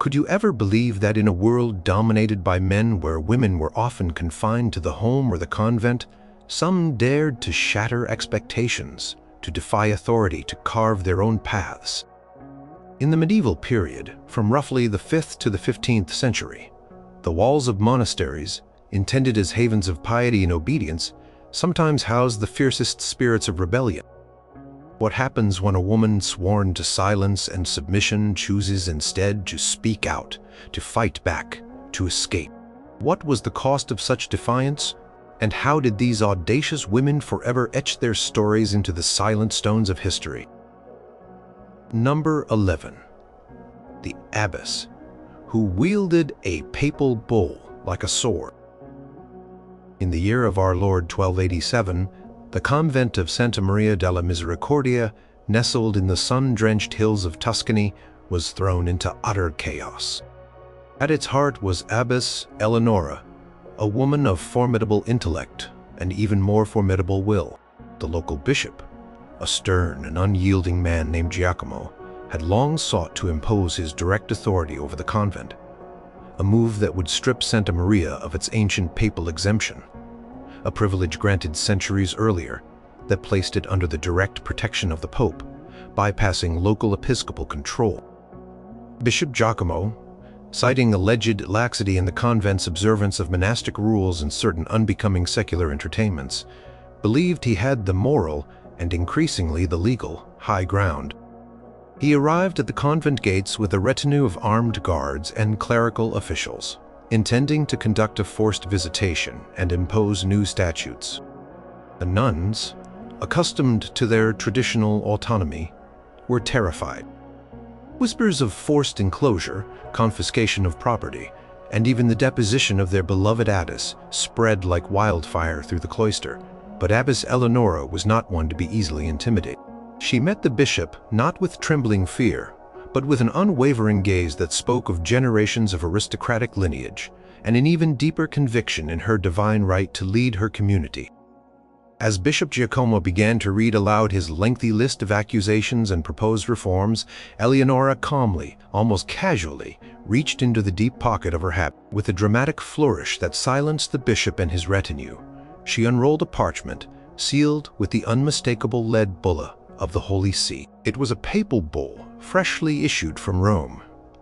Could you ever believe that in a world dominated by men where women were often confined to the home or the convent, some dared to shatter expectations, to defy authority, to carve their own paths? In the medieval period, from roughly the 5th to the 15th century, the walls of monasteries, intended as havens of piety and obedience, sometimes housed the fiercest spirits of rebellion. What happens when a woman sworn to silence and submission chooses instead to speak out, to fight back, to escape? What was the cost of such defiance? And how did these audacious women forever etch their stories into the silent stones of history? Number 11. The Abbess, who wielded a papal bull like a sword. In the year of our Lord 1287, the convent of Santa Maria della Misericordia, nestled in the sun-drenched hills of Tuscany, was thrown into utter chaos. At its heart was Abbess Eleonora, a woman of formidable intellect and even more formidable will. The local bishop, a stern and unyielding man named Giacomo, had long sought to impose his direct authority over the convent, a move that would strip Santa Maria of its ancient papal exemption, a privilege granted centuries earlier that placed it under the direct protection of the Pope, bypassing local episcopal control. Bishop Giacomo, citing alleged laxity in the convent's observance of monastic rules and certain unbecoming secular entertainments, believed he had the moral and increasingly the legal high ground. He arrived at the convent gates with a retinue of armed guards and clerical officials, intending to conduct a forced visitation and impose new statutes. The nuns, accustomed to their traditional autonomy, were terrified. Whispers of forced enclosure, confiscation of property, and even the deposition of their beloved abbess spread like wildfire through the cloister, but Abbess Eleonora was not one to be easily intimidated. She met the bishop not with trembling fear, but with an unwavering gaze that spoke of generations of aristocratic lineage and an even deeper conviction in her divine right to lead her community. As Bishop Giacomo began to read aloud his lengthy list of accusations and proposed reforms, Eleonora calmly, almost casually, reached into the deep pocket of her habit. With a dramatic flourish that silenced the bishop and his retinue, she unrolled a parchment sealed with the unmistakable lead bulla of the Holy See. It was a papal bull freshly issued from Rome,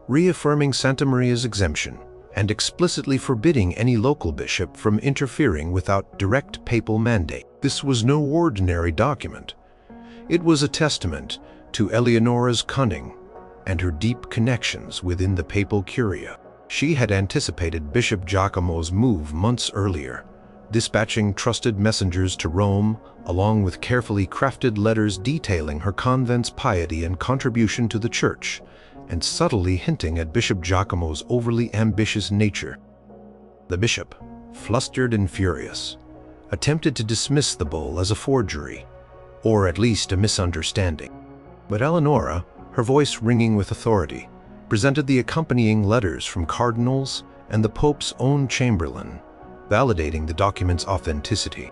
reaffirming Santa Maria's exemption and explicitly forbidding any local bishop from interfering without direct papal mandate. This was no ordinary document. It was a testament to Eleonora's cunning and her deep connections within the papal curia. She had anticipated Bishop Giacomo's move months earlier, dispatching trusted messengers to Rome, along with carefully crafted letters detailing her convent's piety and contribution to the church, and subtly hinting at Bishop Giacomo's overly ambitious nature. The bishop, flustered and furious, attempted to dismiss the bull as a forgery, or at least a misunderstanding. But Eleonora, her voice ringing with authority, presented the accompanying letters from cardinals and the Pope's own chamberlain, validating the document's authenticity.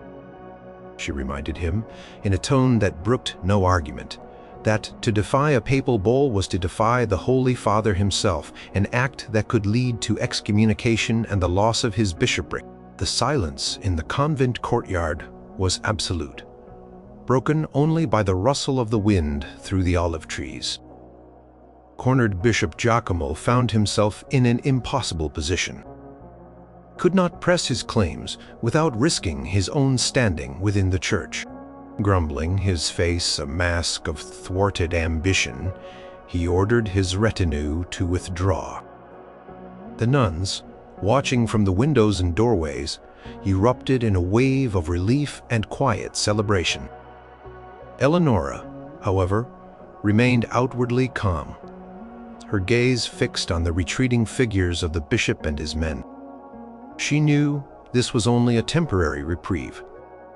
She reminded him, in a tone that brooked no argument, that to defy a papal bull was to defy the Holy Father himself, an act that could lead to excommunication and the loss of his bishopric. The silence in the convent courtyard was absolute, broken only by the rustle of the wind through the olive trees. Cornered Bishop Giacomo found himself in an impossible position. Could not press his claims without risking his own standing within the church. Grumbling, his face a mask of thwarted ambition, he ordered his retinue to withdraw. The nuns, watching from the windows and doorways, erupted in a wave of relief and quiet celebration. Eleonora, however, remained outwardly calm, her gaze fixed on the retreating figures of the bishop and his men. She knew this was only a temporary reprieve,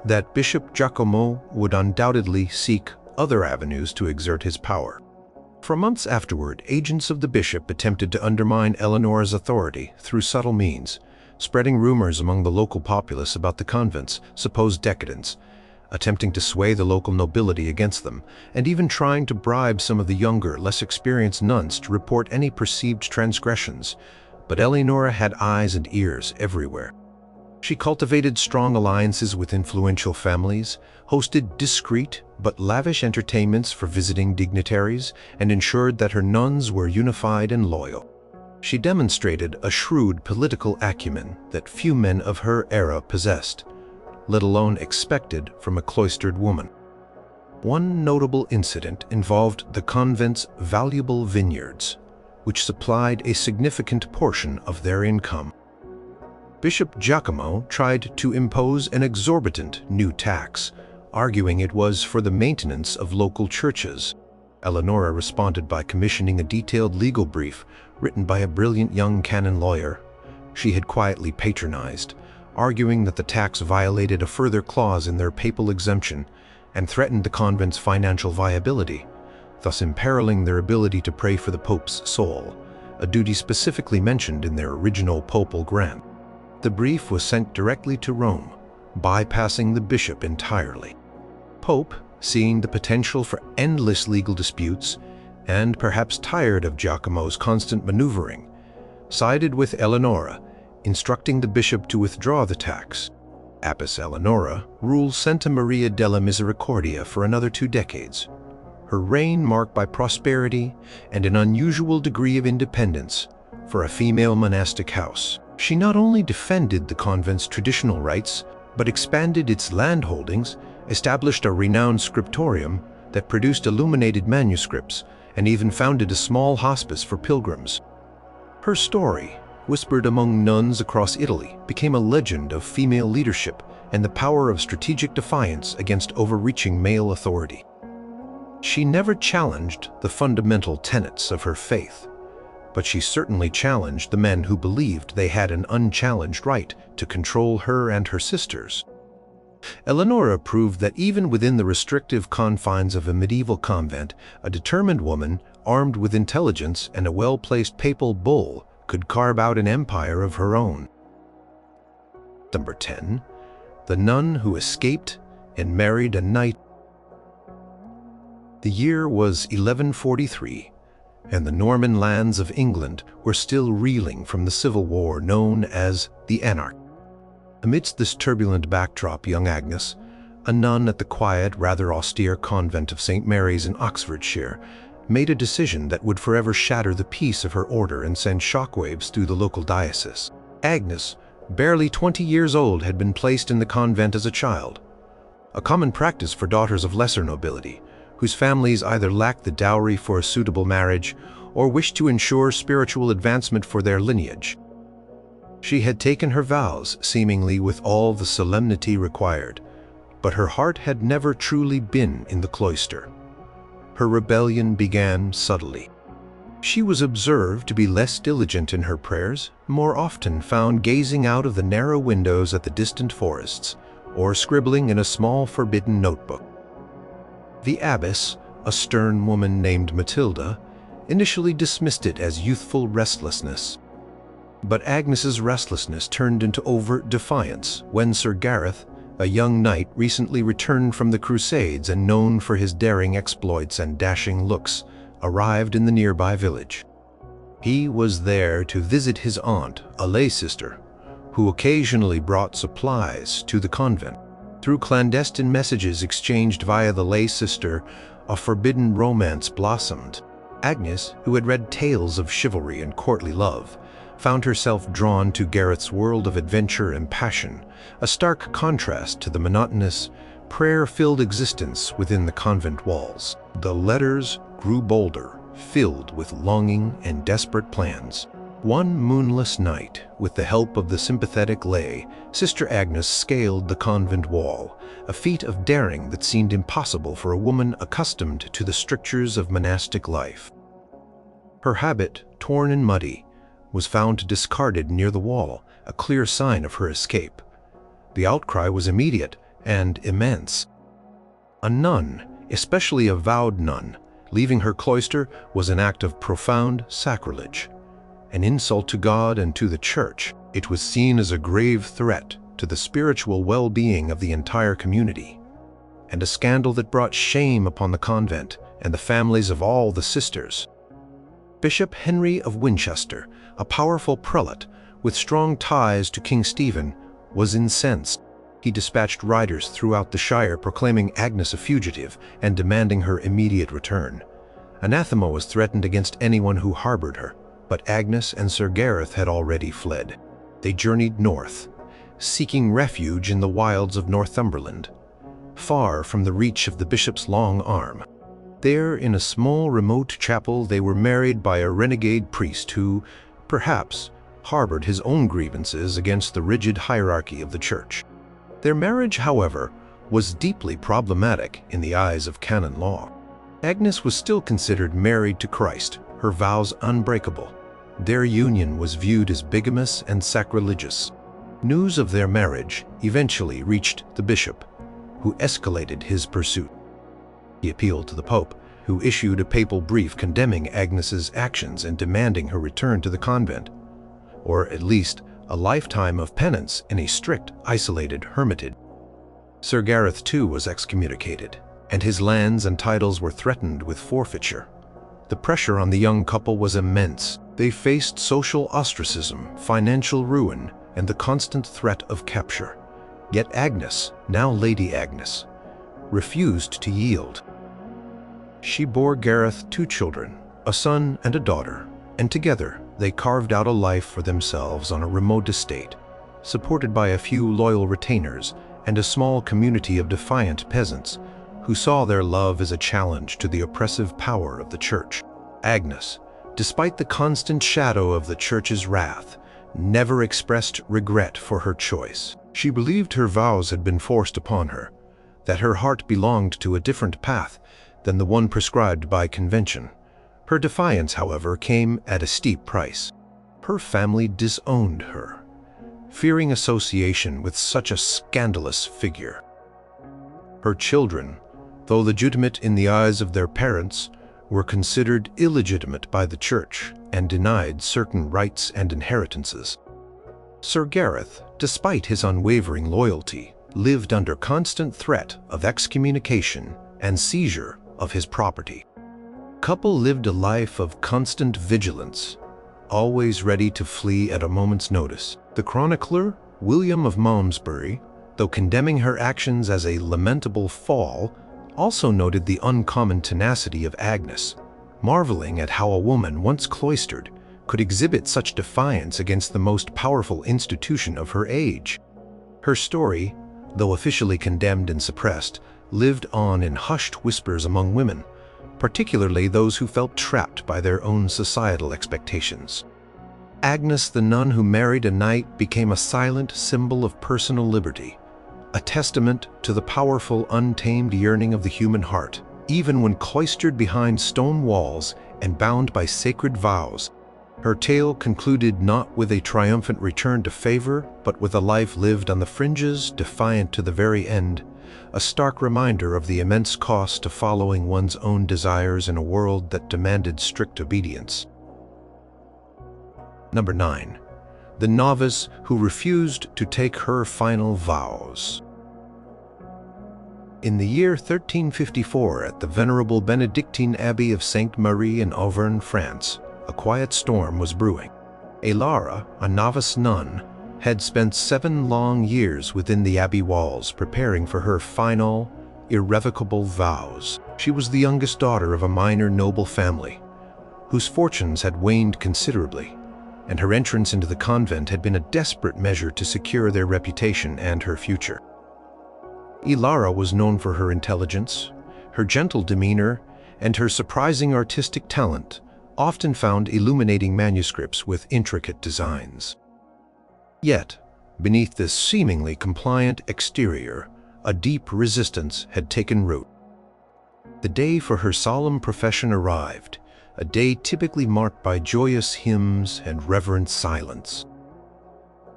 that Bishop Giacomo would undoubtedly seek other avenues to exert his power. For months afterward, agents of the bishop attempted to undermine Eleonora's authority through subtle means, spreading rumors among the local populace about the convent's supposed decadence, attempting to sway the local nobility against them, and even trying to bribe some of the younger, less experienced nuns to report any perceived transgressions. But Eleonora had eyes and ears everywhere. She cultivated strong alliances with influential families, hosted discreet but lavish entertainments for visiting dignitaries, and ensured that her nuns were unified and loyal. She demonstrated a shrewd political acumen that few men of her era possessed, let alone expected from a cloistered woman. One notable incident involved the convent's valuable vineyards, which supplied a significant portion of their income. Bishop Giacomo tried to impose an exorbitant new tax, arguing it was for the maintenance of local churches. Eleonora responded by commissioning a detailed legal brief written by a brilliant young canon lawyer she had quietly patronized, arguing that the tax violated a further clause in their papal exemption and threatened the convent's financial viability, thus imperiling their ability to pray for the Pope's soul, a duty specifically mentioned in their original papal grant. The brief was sent directly to Rome, bypassing the bishop entirely. Pope, seeing the potential for endless legal disputes, and perhaps tired of Giacomo's constant maneuvering, sided with Eleonora, instructing the bishop to withdraw the tax. Abbess Eleonora ruled Santa Maria della Misericordia for another 2 decades, her reign marked by prosperity and an unusual degree of independence for a female monastic house. She not only defended the convent's traditional rights, but expanded its land holdings, established a renowned scriptorium that produced illuminated manuscripts, and even founded a small hospice for pilgrims. Her story, whispered among nuns across Italy, became a legend of female leadership and the power of strategic defiance against overreaching male authority. She never challenged the fundamental tenets of her faith, but she certainly challenged the men who believed they had an unchallenged right to control her and her sisters. Eleonora proved that even within the restrictive confines of a medieval convent, a determined woman, armed with intelligence and a well-placed papal bull, could carve out an empire of her own. Number 10. The nun who escaped and married a knight. The year was 1143, and the Norman lands of England were still reeling from the civil war known as the Anarchy. Amidst this turbulent backdrop, young Agnes, a nun at the quiet, rather austere convent of St. Mary's in Oxfordshire, made a decision that would forever shatter the peace of her order and send shockwaves through the local diocese. Agnes, barely 20 years old, had been placed in the convent as a child, a common practice for daughters of lesser nobility, whose families either lacked the dowry for a suitable marriage or wished to ensure spiritual advancement for their lineage. She had taken her vows, seemingly with all the solemnity required, but her heart had never truly been in the cloister. Her rebellion began subtly. She was observed to be less diligent in her prayers, more often found gazing out of the narrow windows at the distant forests, or scribbling in a small forbidden notebook. The abbess, a stern woman named Matilda, initially dismissed it as youthful restlessness. But Agnes's restlessness turned into overt defiance when Sir Gareth, a young knight recently returned from the Crusades and known for his daring exploits and dashing looks, arrived in the nearby village. He was there to visit his aunt, a lay sister, who occasionally brought supplies to the convent. Through clandestine messages exchanged via the lay sister, a forbidden romance blossomed. Agnes, who had read tales of chivalry and courtly love, found herself drawn to Gareth's world of adventure and passion, a stark contrast to the monotonous, prayer-filled existence within the convent walls. The letters grew bolder, filled with longing and desperate plans. One moonless night, with the help of the sympathetic lay, Sister Agnes scaled the convent wall, a feat of daring that seemed impossible for a woman accustomed to the strictures of monastic life. Her habit, torn and muddy, was found discarded near the wall, a clear sign of her escape. The outcry was immediate and immense. A nun, especially a vowed nun, leaving her cloister was an act of profound sacrilege, an insult to God and to the Church. It was seen as a grave threat to the spiritual well-being of the entire community. and a scandal that brought shame upon the convent and the families of all the sisters. Bishop Henry of Winchester, a powerful prelate with strong ties to King Stephen, was incensed. He dispatched riders throughout the shire proclaiming Agnes a fugitive and demanding her immediate return. Anathema was threatened against anyone who harbored her, but Agnes and Sir Gareth had already fled. They journeyed north, seeking refuge in the wilds of Northumberland, far from the reach of the bishop's long arm. There, in a small remote chapel, they were married by a renegade priest who, perhaps, harbored his own grievances against the rigid hierarchy of the church. Their marriage, however, was deeply problematic in the eyes of canon law. Agnes was still considered married to Christ, her vows unbreakable. Their union was viewed as bigamous and sacrilegious. News of their marriage eventually reached the bishop, who escalated his pursuit. He appealed to the Pope, who issued a papal brief condemning Agnes's actions and demanding her return to the convent, or at least a lifetime of penance in a strict, isolated hermitage. Sir Gareth too was excommunicated, and his lands and titles were threatened with forfeiture. The pressure on the young couple was immense. They faced social ostracism, financial ruin, and the constant threat of capture. Yet Agnes, now Lady Agnes, refused to yield. She bore Gareth 2 children, a son and a daughter, and together they carved out a life for themselves on a remote estate, supported by a few loyal retainers and a small community of defiant peasants who saw their love as a challenge to the oppressive power of the church. Agnes, despite the constant shadow of the church's wrath, never expressed regret for her choice. She believed her vows had been forced upon her, that her heart belonged to a different path than the one prescribed by convention. Her defiance, however, came at a steep price. Her family disowned her, fearing association with such a scandalous figure. Her children, though legitimate in the eyes of their parents, were considered illegitimate by the church and denied certain rights and inheritances. Sir Gareth, despite his unwavering loyalty, lived under constant threat of excommunication and seizure of his property. The couple lived a life of constant vigilance, always ready to flee at a moment's notice. The chronicler, William of Malmesbury, though condemning her actions as a lamentable fall, also noted the uncommon tenacity of Agnes, marveling at how a woman once cloistered could exhibit such defiance against the most powerful institution of her age. Her story, though officially condemned and suppressed, lived on in hushed whispers among women, particularly those who felt trapped by their own societal expectations. Agnes, the nun who married a knight, became a silent symbol of personal liberty, a testament to the powerful, untamed yearning of the human heart. Even when cloistered behind stone walls and bound by sacred vows, her tale concluded not with a triumphant return to favor, but with a life lived on the fringes, defiant to the very end, a stark reminder of the immense cost of following one's own desires in a world that demanded strict obedience. Number 9. The novice who refused to take her final vows. In the year 1354, at the venerable Benedictine Abbey of Sainte Marie in Auvergne, France, a quiet storm was brewing. Eleonora, a novice nun, had spent 7 long years within the abbey walls preparing for her final, irrevocable vows. She was the youngest daughter of a minor noble family, whose fortunes had waned considerably, and her entrance into the convent had been a desperate measure to secure their reputation and her future. Eleonora was known for her intelligence, her gentle demeanor, and her surprising artistic talent, often found illuminating manuscripts with intricate designs. Yet, beneath this seemingly compliant exterior, a deep resistance had taken root. The day for her solemn profession arrived, a day typically marked by joyous hymns and reverent silence.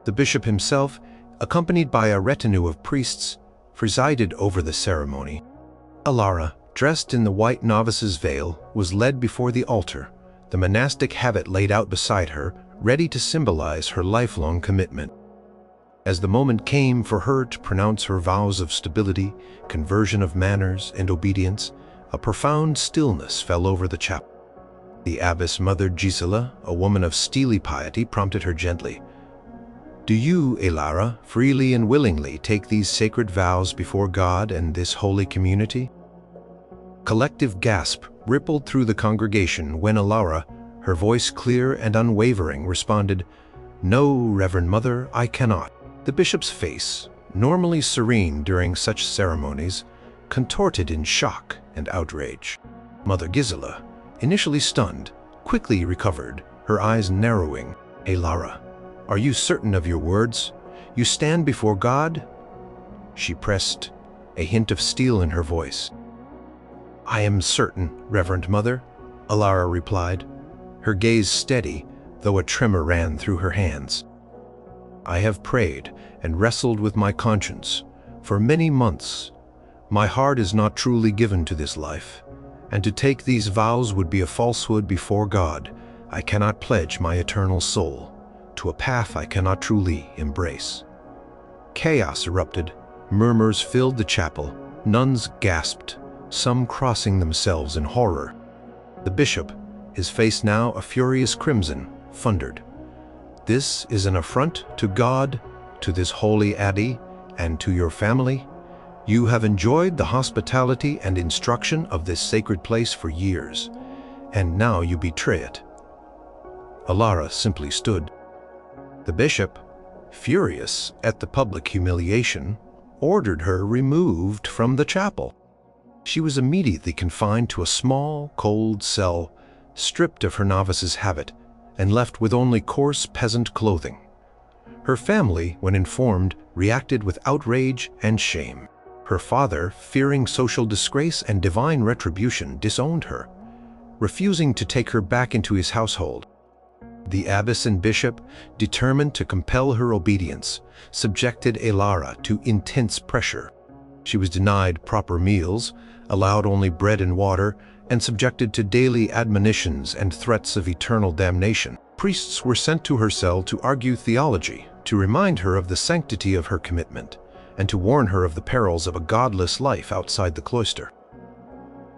The bishop himself, accompanied by a retinue of priests, presided over the ceremony. Eleonora, dressed in the white novice's veil, was led before the altar, the monastic habit laid out beside her, ready to symbolize her lifelong commitment. As the moment came for her to pronounce her vows of stability, conversion of manners, and obedience, a profound stillness fell over the chapel. The abbess Mother Gisela, a woman of steely piety, prompted her gently. "Do you, Elara, freely and willingly take these sacred vows before God and this holy community?" Collective gasp rippled through the congregation when Elara, her voice clear and unwavering, responded, "No, Reverend Mother, I cannot." The bishop's face, normally serene during such ceremonies, contorted in shock and outrage. Mother Gisela, initially stunned, quickly recovered, her eyes narrowing. "Elara, are you certain of your words? You stand before God?" She pressed, a hint of steel in her voice. "I am certain, Reverend Mother," Elara replied, her gaze steady, though a tremor ran through her hands. "I have prayed and wrestled with my conscience for many months. My heart is not truly given to this life, and to take these vows would be a falsehood before God. I cannot pledge my eternal soul to a path I cannot truly embrace." Chaos erupted. Murmurs filled the chapel. Nuns gasped, some crossing themselves in horror. The bishop, his face now a furious crimson, thundered, "This is an affront to God, to this holy abbey, and to your family. You have enjoyed the hospitality and instruction of this sacred place for years, and now you betray it." Elara simply stood. The bishop, furious at the public humiliation, ordered her removed from the chapel. She was immediately confined to a small, cold cell, stripped of her novice's habit, and left with only coarse peasant clothing. Her family, when informed, reacted with outrage and shame. Her father, fearing social disgrace and divine retribution, disowned her, refusing to take her back into his household. The abbess and bishop, determined to compel her obedience, subjected Elara to intense pressure. She was denied proper meals, allowed only bread and water, and subjected to daily admonitions and threats of eternal damnation. Priests were sent to her cell to argue theology, to remind her of the sanctity of her commitment, and to warn her of the perils of a godless life outside the cloister.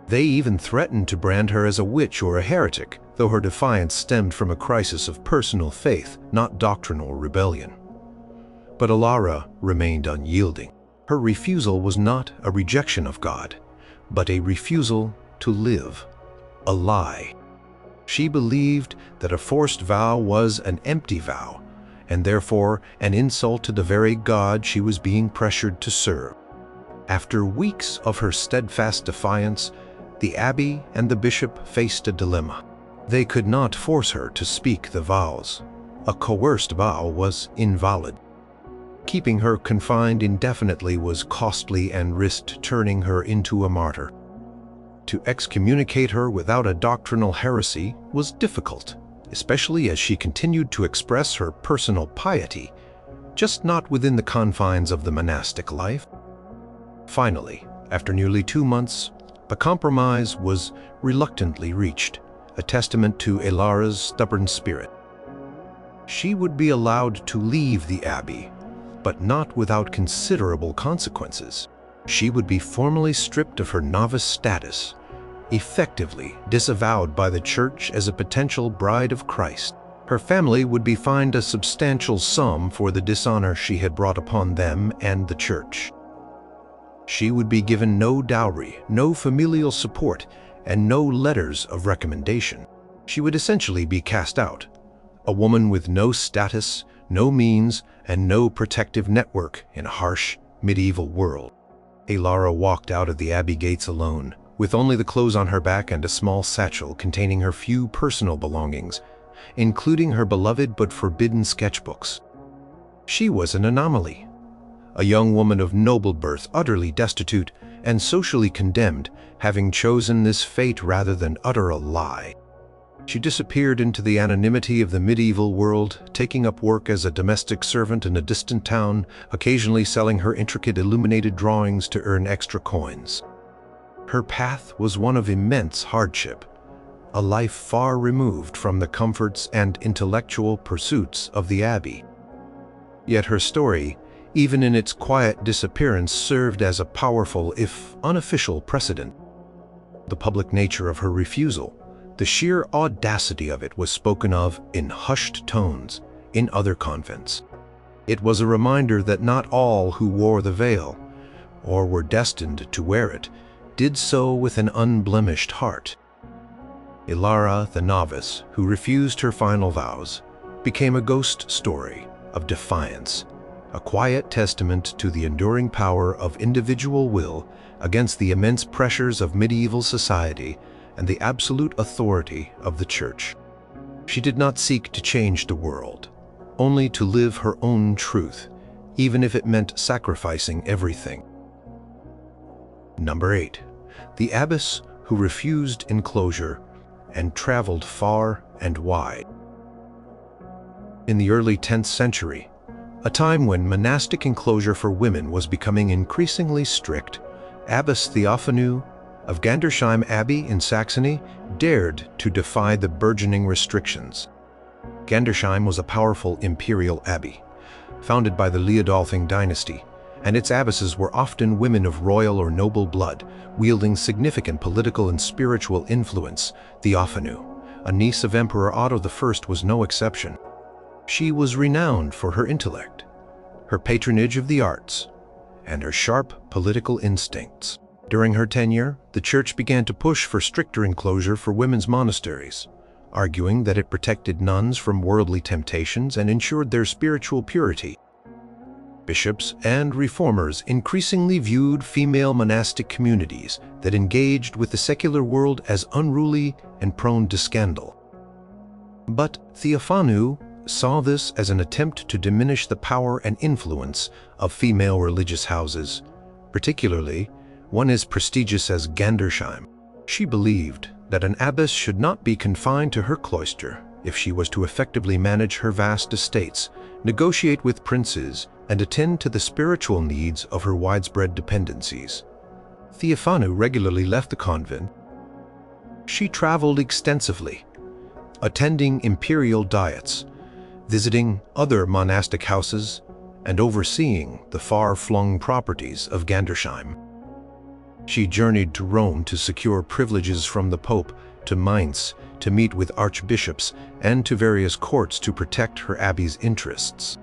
They even threatened to brand her as a witch or a heretic, though her defiance stemmed from a crisis of personal faith, not doctrinal rebellion. But Elara remained unyielding. Her refusal was not a rejection of God, but a refusal to live, a lie. She believed that a forced vow was an empty vow, and therefore an insult to the very God she was being pressured to serve. After weeks of her steadfast defiance, the abbey and the bishop faced a dilemma. They could not force her to speak the vows. A coerced vow was invalid. Keeping her confined indefinitely was costly and risked turning her into a martyr. To excommunicate her without a doctrinal heresy was difficult, especially as she continued to express her personal piety, just not within the confines of the monastic life. Finally, after nearly 2 months, a compromise was reluctantly reached, a testament to Elara's stubborn spirit. She would be allowed to leave the abbey, but not without considerable consequences. She would be formally stripped of her novice status, effectively disavowed by the Church as a potential bride of Christ. Her family would be fined a substantial sum for the dishonor she had brought upon them and the Church. She would be given no dowry, no familial support, and no letters of recommendation. She would essentially be cast out, a woman with no status, no means, and no protective network in a harsh, medieval world. Elara walked out of the abbey gates alone, with only the clothes on her back and a small satchel containing her few personal belongings, including her beloved but forbidden sketchbooks. She was an anomaly, a young woman of noble birth, utterly destitute and socially condemned, having chosen this fate rather than utter a lie. She disappeared into the anonymity of the medieval world, taking up work as a domestic servant in a distant town, occasionally selling her intricate illuminated drawings to earn extra coins. Her path was one of immense hardship, a life far removed from the comforts and intellectual pursuits of the abbey. Yet her story, even in its quiet disappearance, served as a powerful, if unofficial, precedent. The public nature of her refusal, the sheer audacity of it, was spoken of in hushed tones in other convents. It was a reminder that not all who wore the veil, or were destined to wear it, did so with an unblemished heart. Ilara, the novice, who refused her final vows, became a ghost story of defiance, a quiet testament to the enduring power of individual will against the immense pressures of medieval society and the absolute authority of the Church. She did not seek to change the world, only to live her own truth, even if it meant sacrificing everything. Number 8. The abbess who refused enclosure and traveled far and wide. In the early 10th century, a time when monastic enclosure for women was becoming increasingly strict, Abbess Theophanu of Gandersheim Abbey in Saxony dared to defy the burgeoning restrictions. Gandersheim was a powerful imperial abbey, founded by the Liudolfing dynasty, and its abbesses were often women of royal or noble blood, wielding significant political and spiritual influence. Theophanu, a niece of Emperor Otto I, was no exception. She was renowned for her intellect, her patronage of the arts, and her sharp political instincts. During her tenure, the Church began to push for stricter enclosure for women's monasteries, arguing that it protected nuns from worldly temptations and ensured their spiritual purity. Bishops and reformers increasingly viewed female monastic communities that engaged with the secular world as unruly and prone to scandal. But Theophanu saw this as an attempt to diminish the power and influence of female religious houses, particularly one as prestigious as Gandersheim. She believed that an abbess should not be confined to her cloister if she was to effectively manage her vast estates, negotiate with princes, and attend to the spiritual needs of her widespread dependencies. Theophanu regularly left the convent. She traveled extensively, attending imperial diets, visiting other monastic houses, and overseeing the far-flung properties of Gandersheim. She journeyed to Rome to secure privileges from the Pope, to Mainz to meet with archbishops, and to various courts to protect her abbey's interests.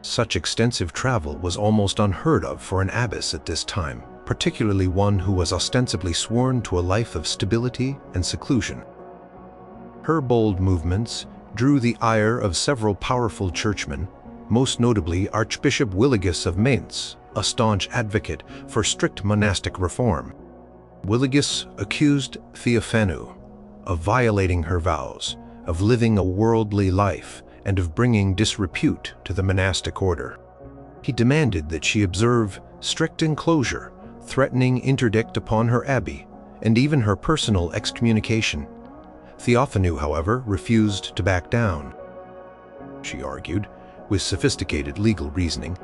Such extensive travel was almost unheard of for an abbess at this time, particularly one who was ostensibly sworn to a life of stability and seclusion. Her bold movements drew the ire of several powerful churchmen, most notably Archbishop Williges of Mainz, a staunch advocate for strict monastic reform. Williges accused Theophanu of violating her vows, of living a worldly life, and of bringing disrepute to the monastic order. He demanded that she observe strict enclosure, threatening interdict upon her abbey, and even her personal excommunication. Theophanu, however, refused to back down. She argued, with sophisticated legal reasoning,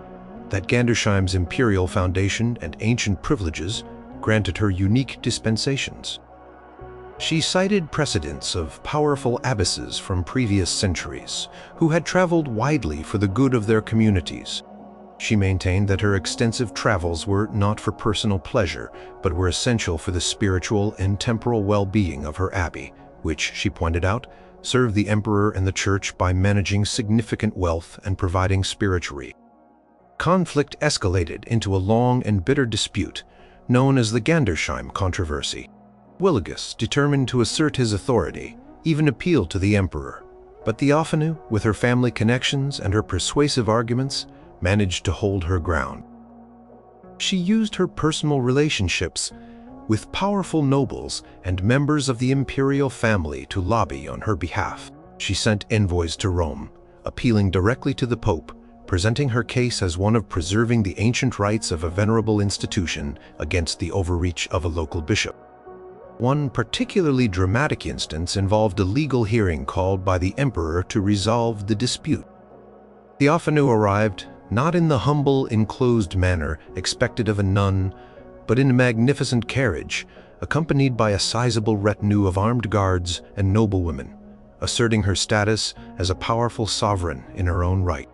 that Gandersheim's imperial foundation and ancient privileges granted her unique dispensations. She cited precedents of powerful abbesses from previous centuries who had traveled widely for the good of their communities. She maintained that her extensive travels were not for personal pleasure, but were essential for the spiritual and temporal well-being of her abbey, which, she pointed out, served the emperor and the church by managing significant wealth and providing spiritual. Conflict escalated into a long and bitter dispute known as the Gandersheim controversy. Williges, determined to assert his authority, even appealed to the emperor, but Theophanu, with her family connections and her persuasive arguments, managed to hold her ground. She used her personal relationships with powerful nobles and members of the imperial family to lobby on her behalf. She sent envoys to Rome, appealing directly to the Pope, presenting her case as one of preserving the ancient rights of a venerable institution against the overreach of a local bishop. One particularly dramatic instance involved a legal hearing called by the emperor to resolve the dispute. Theophanu arrived not in the humble, enclosed manner expected of a nun, but in a magnificent carriage, accompanied by a sizable retinue of armed guards and noblewomen, asserting her status as a powerful sovereign in her own right.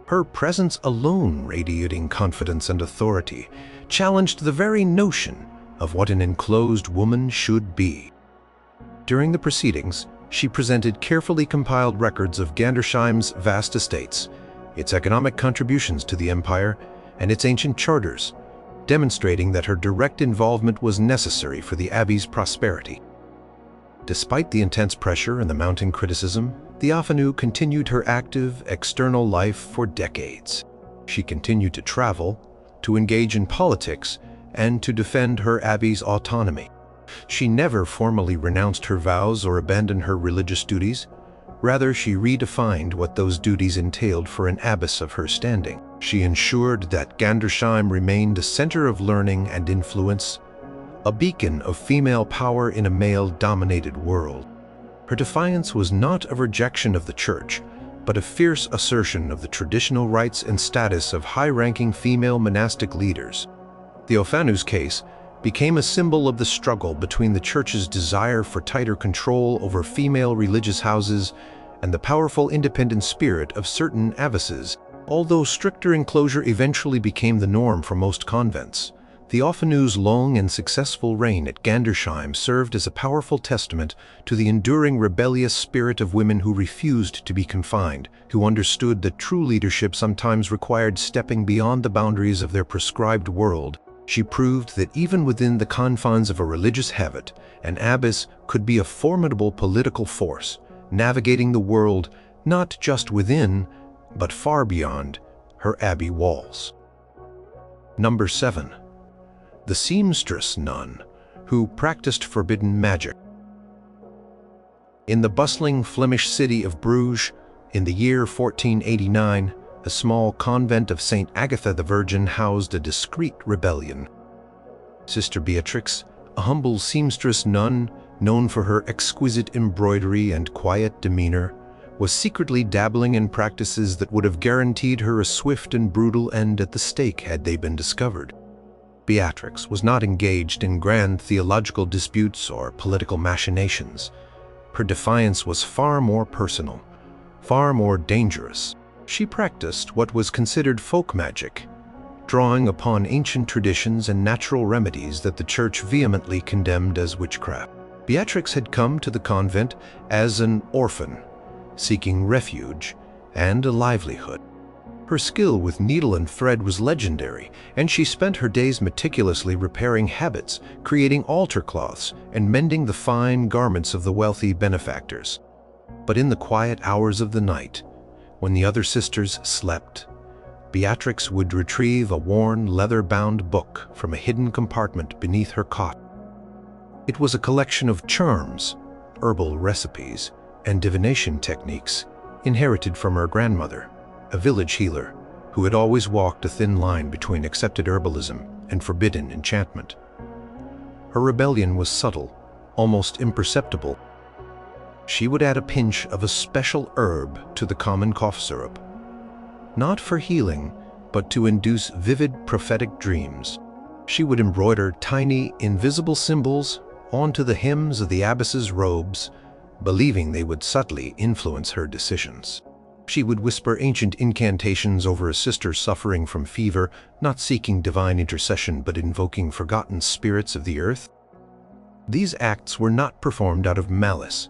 Her presence alone, radiating confidence and authority, challenged the very notion of what an enclosed woman should be. During the proceedings, she presented carefully compiled records of Gandersheim's vast estates, its economic contributions to the empire, and its ancient charters, demonstrating that her direct involvement was necessary for the abbey's prosperity. Despite the intense pressure and the mounting criticism, Theophanu continued her active, external life for decades. She continued to travel, to engage in politics, and to defend her abbey's autonomy. She never formally renounced her vows or abandoned her religious duties. Rather, she redefined what those duties entailed for an abbess of her standing. She ensured that Gandersheim remained a center of learning and influence, a beacon of female power in a male-dominated world. Her defiance was not a rejection of the church, but a fierce assertion of the traditional rights and status of high-ranking female monastic leaders. Theophanu's case became a symbol of the struggle between the church's desire for tighter control over female religious houses and the powerful independent spirit of certain abbesses. Although stricter enclosure eventually became the norm for most convents, Theophanu's long and successful reign at Gandersheim served as a powerful testament to the enduring rebellious spirit of women who refused to be confined, who understood that true leadership sometimes required stepping beyond the boundaries of their prescribed world. She proved that even within the confines of a religious habit, an abbess could be a formidable political force, navigating the world not just within, but far beyond her abbey walls. Number 7. The seamstress nun who practiced forbidden magic. In the bustling Flemish city of Bruges, in the year 1489, a small convent of St. Agatha the Virgin housed a discreet rebellion. Sister Beatrix, a humble seamstress nun known for her exquisite embroidery and quiet demeanor, was secretly dabbling in practices that would have guaranteed her a swift and brutal end at the stake had they been discovered. Beatrix was not engaged in grand theological disputes or political machinations. Her defiance was far more personal, far more dangerous. She practiced what was considered folk magic, drawing upon ancient traditions and natural remedies that the church vehemently condemned as witchcraft. Beatrix had come to the convent as an orphan, seeking refuge and a livelihood. Her skill with needle and thread was legendary, and she spent her days meticulously repairing habits, creating altar cloths, and mending the fine garments of the wealthy benefactors. But in the quiet hours of the night, when the other sisters slept, Beatrix would retrieve a worn, leather-bound book from a hidden compartment beneath her cot. It was a collection of charms, herbal recipes, and divination techniques inherited from her grandmother, a village healer who had always walked a thin line between accepted herbalism and forbidden enchantment. Her rebellion was subtle, almost imperceptible. She would add a pinch of a special herb to the common cough syrup, not for healing, but to induce vivid prophetic dreams. She would embroider tiny, invisible symbols onto the hems of the abbess's robes, believing they would subtly influence her decisions. She would whisper ancient incantations over a sister suffering from fever, not seeking divine intercession but invoking forgotten spirits of the earth. These acts were not performed out of malice,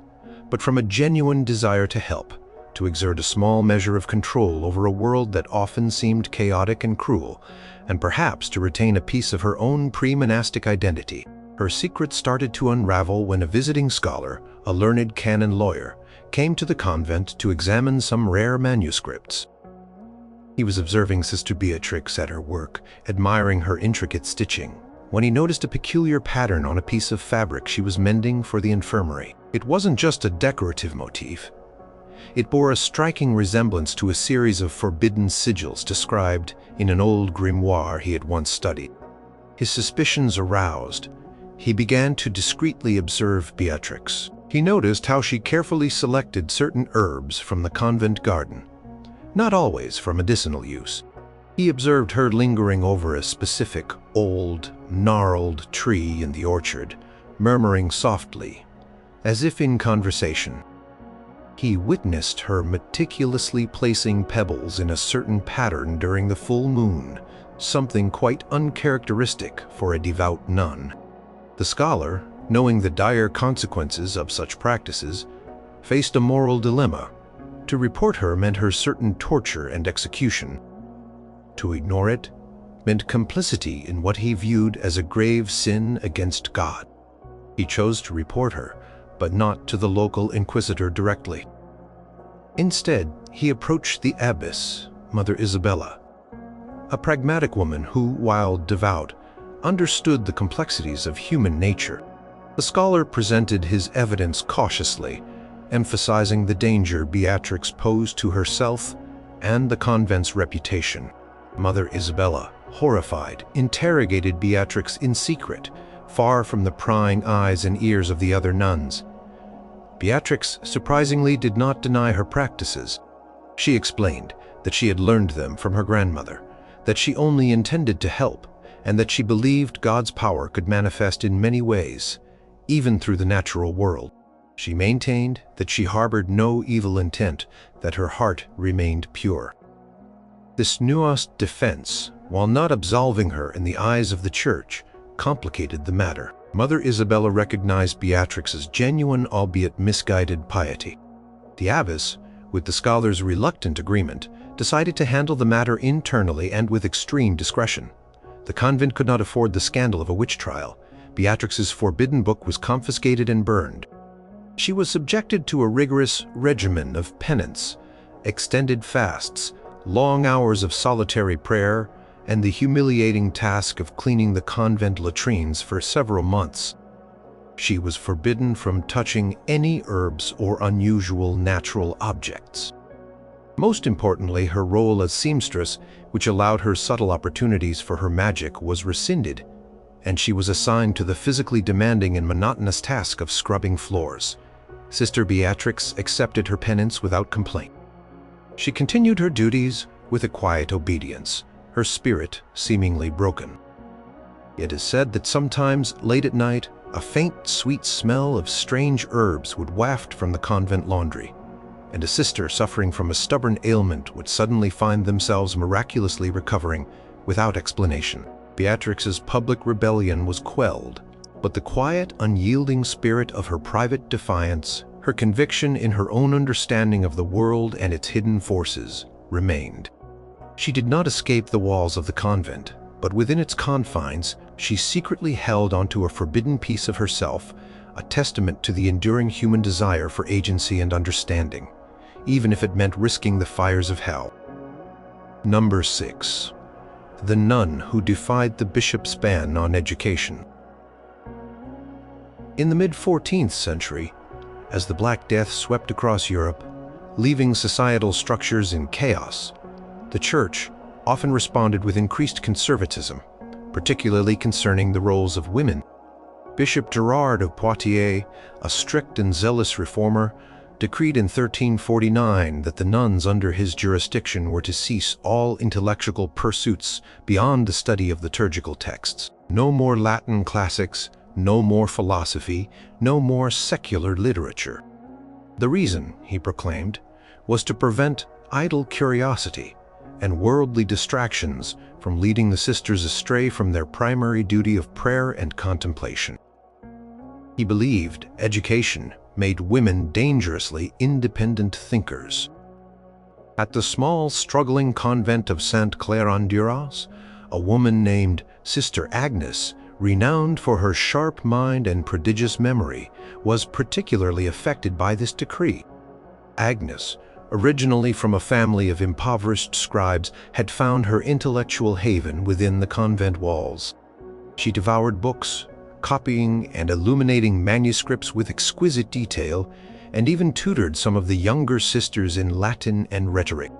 but from a genuine desire to help, to exert a small measure of control over a world that often seemed chaotic and cruel, and perhaps to retain a piece of her own pre-monastic identity. Her secret started to unravel when a visiting scholar, a learned canon lawyer, came to the convent to examine some rare manuscripts. He was observing Sister Beatrix at her work, admiring her intricate stitching, when he noticed a peculiar pattern on a piece of fabric she was mending for the infirmary. It wasn't just a decorative motif. It bore a striking resemblance to a series of forbidden sigils described in an old grimoire he had once studied. His suspicions aroused, he began to discreetly observe Beatrix. He noticed how she carefully selected certain herbs from the convent garden, not always for medicinal use. He observed her lingering over a specific old, gnarled tree in the orchard, murmuring softly, as if in conversation. He witnessed her meticulously placing pebbles in a certain pattern during the full moon, something quite uncharacteristic for a devout nun. The scholar, knowing the dire consequences of such practices, faced a moral dilemma. To report her meant her certain torture and execution. To ignore it meant complicity in what he viewed as a grave sin against God. He chose to report her, but not to the local inquisitor directly. Instead, he approached the abbess, Mother Isabella, a pragmatic woman who, while devout, understood the complexities of human nature. The scholar presented his evidence cautiously, emphasizing the danger Beatrix posed to herself and the convent's reputation. Mother Isabella, horrified, interrogated Beatrix in secret, far from the prying eyes and ears of the other nuns. Beatrix surprisingly did not deny her practices. She explained that she had learned them from her grandmother, that she only intended to help, and that she believed God's power could manifest in many ways, even through the natural world. She maintained that she harbored no evil intent, that her heart remained pure. This nuanced defense, while not absolving her in the eyes of the Church, complicated the matter. Mother Isabella recognized Beatrix's genuine, albeit misguided, piety. The abbess, with the scholar's reluctant agreement, decided to handle the matter internally and with extreme discretion. The convent could not afford the scandal of a witch trial. Beatrix's forbidden book was confiscated and burned. She was subjected to a rigorous regimen of penance, extended fasts, long hours of solitary prayer, and the humiliating task of cleaning the convent latrines for several months. She was forbidden from touching any herbs or unusual natural objects. Most importantly, her role as seamstress, which allowed her subtle opportunities for her magic, was rescinded, and she was assigned to the physically demanding and monotonous task of scrubbing floors. Sister Beatrix accepted her penance without complaint. She continued her duties with a quiet obedience, her spirit seemingly broken. It is said that sometimes, late at night, a faint, sweet smell of strange herbs would waft from the convent laundry, and a sister suffering from a stubborn ailment would suddenly find themselves miraculously recovering without explanation. Beatrix's public rebellion was quelled, but the quiet, unyielding spirit of her private defiance, her conviction in her own understanding of the world and its hidden forces, remained. She did not escape the walls of the convent, but within its confines, she secretly held onto a forbidden piece of herself, a testament to the enduring human desire for agency and understanding, even if it meant risking the fires of hell. Number 6. The nun who defied the bishop's ban on education. In the mid-14th century, as the Black Death swept across Europe, leaving societal structures in chaos, the Church often responded with increased conservatism, particularly concerning the roles of women. Bishop Gerard of Poitiers, a strict and zealous reformer, decreed in 1349 that the nuns under his jurisdiction were to cease all intellectual pursuits beyond the study of liturgical texts. No more Latin classics, no more philosophy, no more secular literature. The reason, he proclaimed, was to prevent idle curiosity and worldly distractions from leading the sisters astray from their primary duty of prayer and contemplation. He believed education made women dangerously independent thinkers. At the small, struggling convent of Sainte Claire-en-Durance, a woman named Sister Agnes, renowned for her sharp mind and prodigious memory, was particularly affected by this decree. Agnes, originally from a family of impoverished scribes, had found her intellectual haven within the convent walls. She devoured books, copying and illuminating manuscripts with exquisite detail, and even tutored some of the younger sisters in Latin and rhetoric.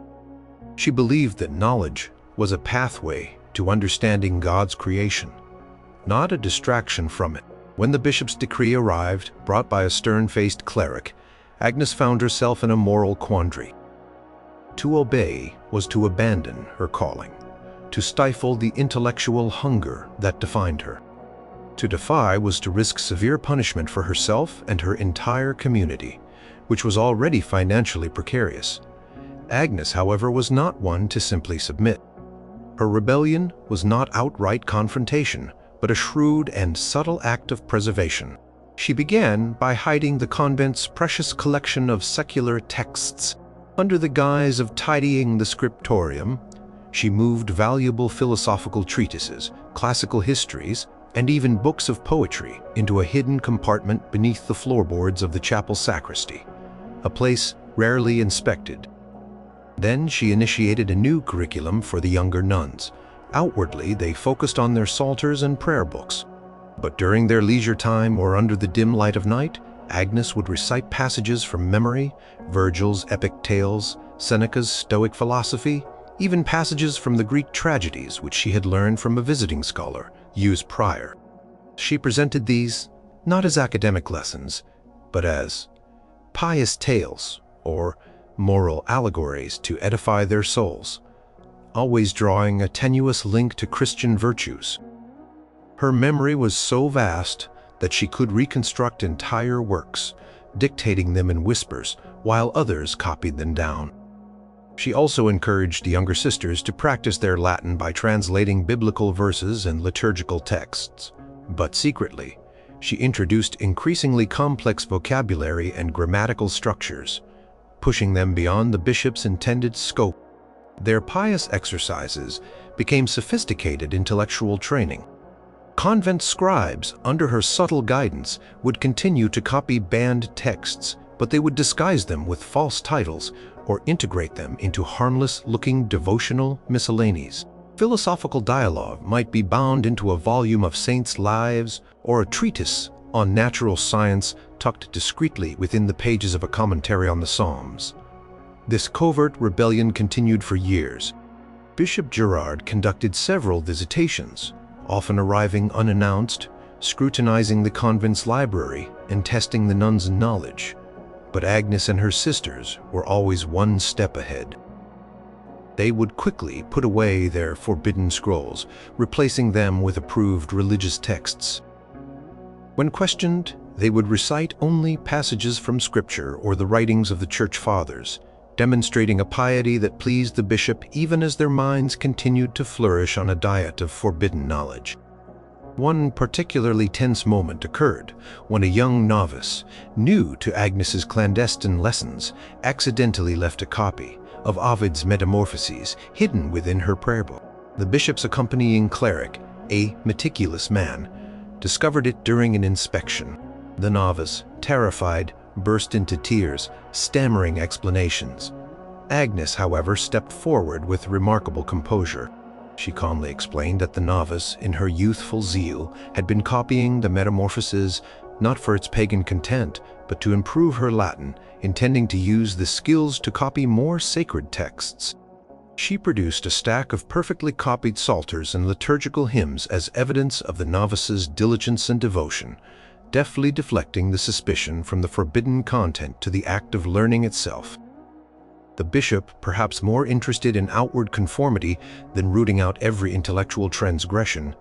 She believed that knowledge was a pathway to understanding God's creation, not a distraction from it. When the bishop's decree arrived, brought by a stern-faced cleric, Agnes found herself in a moral quandary. To obey was to abandon her calling, to stifle the intellectual hunger that defined her. To defy was to risk severe punishment for herself and her entire community, which was already financially precarious. Agnes, however, was not one to simply submit. Her rebellion was not outright confrontation, but a shrewd and subtle act of preservation. She began by hiding the convent's precious collection of secular texts. Under the guise of tidying the scriptorium, she moved valuable philosophical treatises, classical histories, and even books of poetry into a hidden compartment beneath the floorboards of the chapel sacristy, a place rarely inspected. Then she initiated a new curriculum for the younger nuns. Outwardly, they focused on their psalters and prayer books. But during their leisure time or under the dim light of night, Agnes would recite passages from memory, Virgil's epic tales, Seneca's Stoic philosophy, even passages from the Greek tragedies which she had learned from a visiting scholar years prior. She presented these not as academic lessons, but as pious tales or moral allegories to edify their souls, always drawing a tenuous link to Christian virtues. Her memory was so vast that she could reconstruct entire works, dictating them in whispers while others copied them down. She also encouraged the younger sisters to practice their Latin by translating biblical verses and liturgical texts. But secretly, she introduced increasingly complex vocabulary and grammatical structures, pushing them beyond the bishop's intended scope. Their pious exercises became sophisticated intellectual training. Convent scribes, under her subtle guidance, would continue to copy banned texts, but they would disguise them with false titles or integrate them into harmless-looking devotional miscellanies. Philosophical dialogue might be bound into a volume of saints' lives or a treatise on natural science tucked discreetly within the pages of a commentary on the Psalms. This covert rebellion continued for years. Bishop Gerard conducted several visitations, often arriving unannounced, scrutinizing the convent's library and testing the nuns' knowledge. But Agnes and her sisters were always one step ahead. They would quickly put away their forbidden scrolls, replacing them with approved religious texts. When questioned, they would recite only passages from Scripture or the writings of the Church Fathers, demonstrating a piety that pleased the bishop even as their minds continued to flourish on a diet of forbidden knowledge. One particularly tense moment occurred when a young novice, new to Agnes's clandestine lessons, accidentally left a copy of Ovid's Metamorphoses hidden within her prayer book. The bishop's accompanying cleric, a meticulous man, discovered it during an inspection. The novice, terrified, burst into tears, stammering explanations. Agnes, however, stepped forward with remarkable composure. She calmly explained that the novice, in her youthful zeal, had been copying the Metamorphoses not for its pagan content, but to improve her Latin, intending to use the skills to copy more sacred texts. She produced a stack of perfectly copied psalters and liturgical hymns as evidence of the novice's diligence and devotion, deftly deflecting the suspicion from the forbidden content to the act of learning itself. The bishop, perhaps more interested in outward conformity than rooting out every intellectual transgression,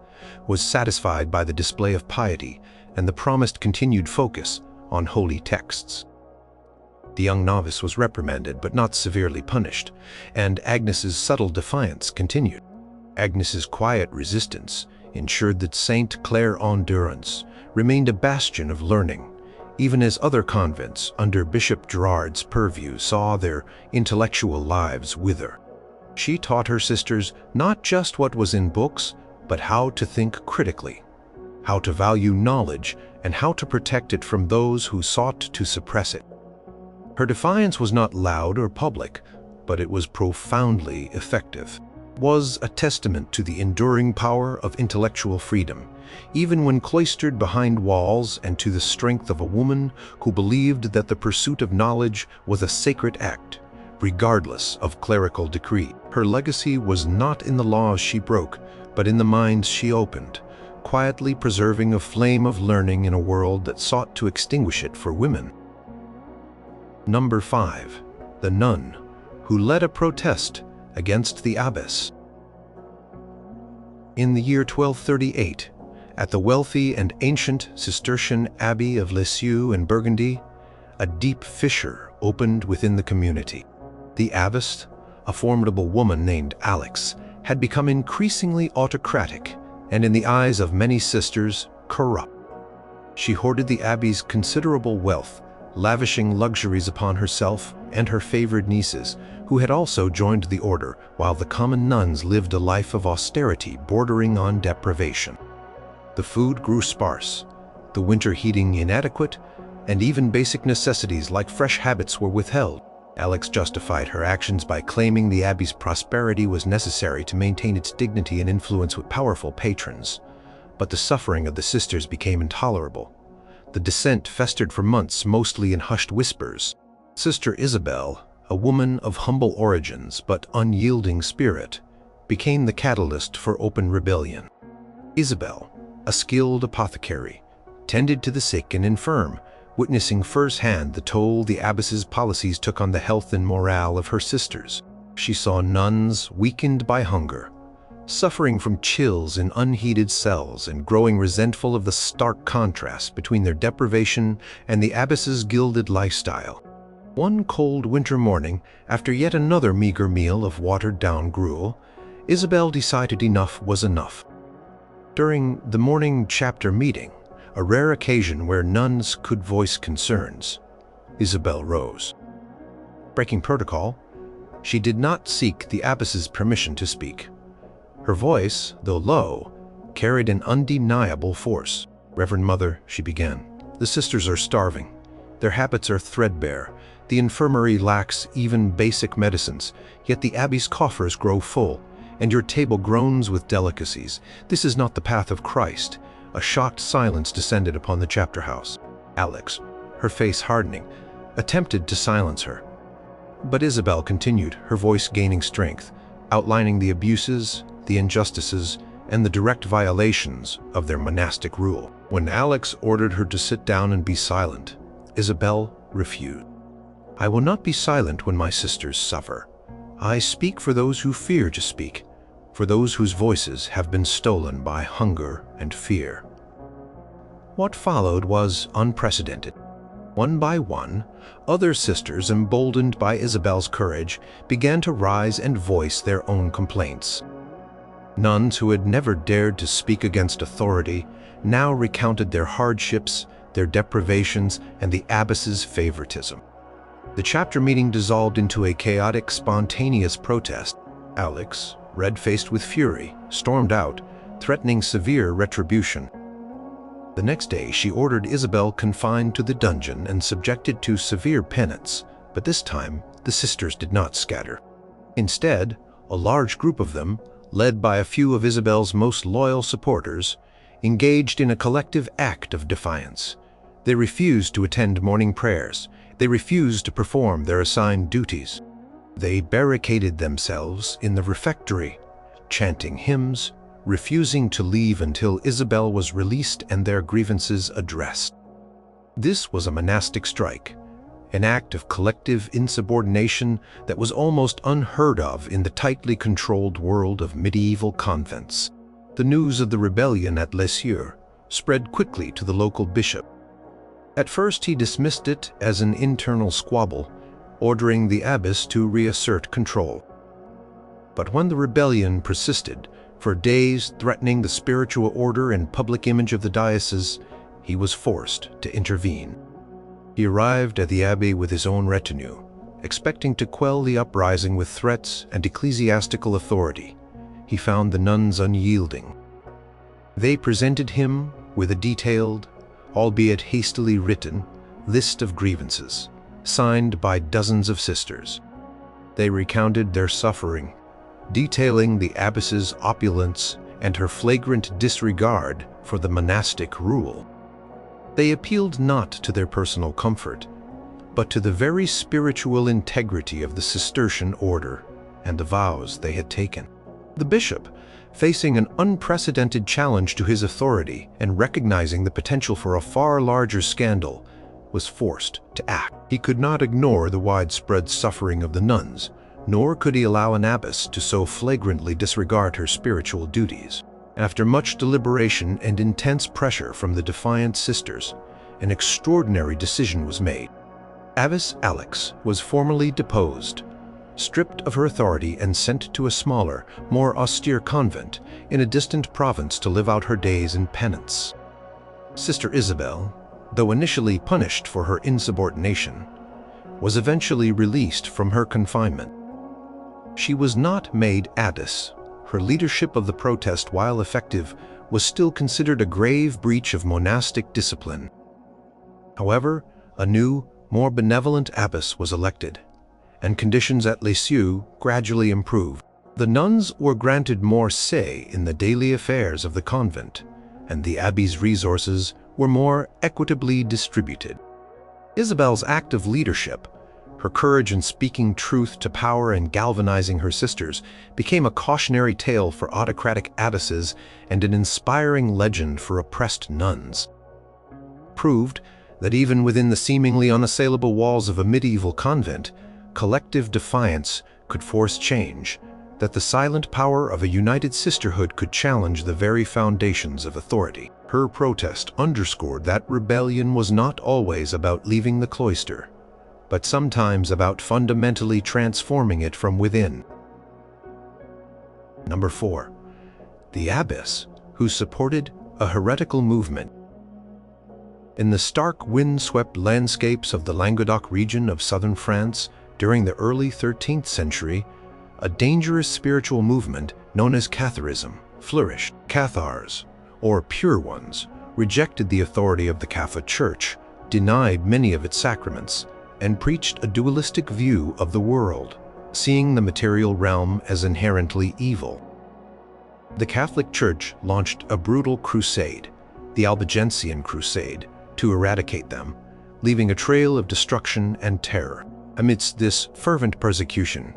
was satisfied by the display of piety and the promised continued focus on holy texts. The young novice was reprimanded but not severely punished, and Agnes's subtle defiance continued. Agnes's quiet resistance ensured that Saint Claire Endurance remained a bastion of learning, even as other convents under Bishop Gerard's purview saw their intellectual lives wither. She taught her sisters not just what was in books, but how to think critically, how to value knowledge, and how to protect it from those who sought to suppress it. Her defiance was not loud or public, but it was profoundly effective. It was a testament to the enduring power of intellectual freedom, even when cloistered behind walls, and to the strength of a woman who believed that the pursuit of knowledge was a sacred act, regardless of clerical decree. Her legacy was not in the laws she broke, but in the minds she opened, quietly preserving a flame of learning in a world that sought to extinguish it for women. Number 5. The nun who led a protest against the abbess. In the year 1238, at the wealthy and ancient Cistercian Abbey of Lisieux in Burgundy, a deep fissure opened within the community. The abbess, a formidable woman named Alex, had become increasingly autocratic and, in the eyes of many sisters, corrupt. She hoarded the abbey's considerable wealth, lavishing luxuries upon herself and her favored nieces, who had also joined the order, while the common nuns lived a life of austerity bordering on deprivation. The food grew sparse, the winter heating inadequate, and even basic necessities like fresh habits were withheld. Alex justified her actions by claiming the abbey's prosperity was necessary to maintain its dignity and influence with powerful patrons. But the suffering of the sisters became intolerable. The dissent festered for months, mostly in hushed whispers. Sister Isabel, a woman of humble origins but unyielding spirit, became the catalyst for open rebellion. Isabel, a skilled apothecary, tended to the sick and infirm, witnessing firsthand the toll the abbess's policies took on the health and morale of her sisters. She saw nuns weakened by hunger, suffering from chills in unheated cells and growing resentful of the stark contrast between their deprivation and the abbess's gilded lifestyle. One cold winter morning, after yet another meager meal of watered-down gruel, Isabel decided enough was enough. During the morning chapter meeting, a rare occasion where nuns could voice concerns, Isabel rose. Breaking protocol, she did not seek the abbess's permission to speak. Her voice, though low, carried an undeniable force. "Reverend Mother," she began, "the sisters are starving. Their habits are threadbare. The infirmary lacks even basic medicines, yet the abbey's coffers grow full, and your table groans with delicacies. This is not the path of Christ." A shocked silence descended upon the chapter house. Alex, her face hardening, attempted to silence her. But Isabel continued, her voice gaining strength, outlining the abuses, the injustices, and the direct violations of their monastic rule. When Alex ordered her to sit down and be silent, Isabel refused. "I will not be silent when my sisters suffer. I speak for those who fear to speak, for those whose voices have been stolen by hunger and fear." What followed was unprecedented. One by one, other sisters, emboldened by Isabel's courage, began to rise and voice their own complaints. Nuns who had never dared to speak against authority now recounted their hardships, their deprivations, and the abbess's favoritism. The chapter meeting dissolved into a chaotic, spontaneous protest. Alex, red-faced with fury, stormed out, threatening severe retribution. The next day, she ordered Isabel confined to the dungeon and subjected to severe penance, but this time, the sisters did not scatter. Instead, a large group of them, led by a few of Isabel's most loyal supporters, engaged in a collective act of defiance. They refused to attend morning prayers. They refused to perform their assigned duties. They barricaded themselves in the refectory, chanting hymns, refusing to leave until Isabel was released and their grievances addressed. This was a monastic strike, an act of collective insubordination that was almost unheard of in the tightly controlled world of medieval convents. The news of the rebellion at Lisieux spread quickly to the local bishop. At first he dismissed it as an internal squabble, ordering the abbess to reassert control. But when the rebellion persisted, for days threatening the spiritual order and public image of the diocese, he was forced to intervene. He arrived at the abbey with his own retinue, expecting to quell the uprising with threats and ecclesiastical authority. He found the nuns unyielding. They presented him with a detailed, albeit hastily written, list of grievances, signed by dozens of sisters. They recounted their suffering, detailing the abbess's opulence and her flagrant disregard for the monastic rule. They appealed not to their personal comfort, but to the very spiritual integrity of the Cistercian order and the vows they had taken. The bishop, facing an unprecedented challenge to his authority and recognizing the potential for a far larger scandal, was forced to act. He could not ignore the widespread suffering of the nuns, nor could he allow an abbess to so flagrantly disregard her spiritual duties. After much deliberation and intense pressure from the defiant sisters, an extraordinary decision was made. Abbess Alex was formally deposed, stripped of her authority and sent to a smaller, more austere convent in a distant province to live out her days in penance. Sister Isabel, though initially punished for her insubordination, was eventually released from her confinement. She was not made abbess. Her leadership of the protest, while effective, was still considered a grave breach of monastic discipline. However, a new, more benevolent abbess was elected, and conditions at Lisieux gradually improved. The nuns were granted more say in the daily affairs of the convent, and the abbey's resources were more equitably distributed. Isabel's active leadership, her courage in speaking truth to power and galvanizing her sisters, became a cautionary tale for autocratic abbesses and an inspiring legend for oppressed nuns. Proved that even within the seemingly unassailable walls of a medieval convent, collective defiance could force change, that the silent power of a united sisterhood could challenge the very foundations of authority. Her protest underscored that rebellion was not always about leaving the cloister, but sometimes about fundamentally transforming it from within. Number 4. The abbess who supported a heretical movement. In the stark wind-swept landscapes of the Languedoc region of southern France during the early 13th century, a dangerous spiritual movement known as Catharism flourished. Cathars, or pure ones, rejected the authority of the Catholic Church, denied many of its sacraments, and preached a dualistic view of the world, seeing the material realm as inherently evil. The Catholic Church launched a brutal crusade, the Albigensian Crusade, to eradicate them, leaving a trail of destruction and terror. Amidst this fervent persecution,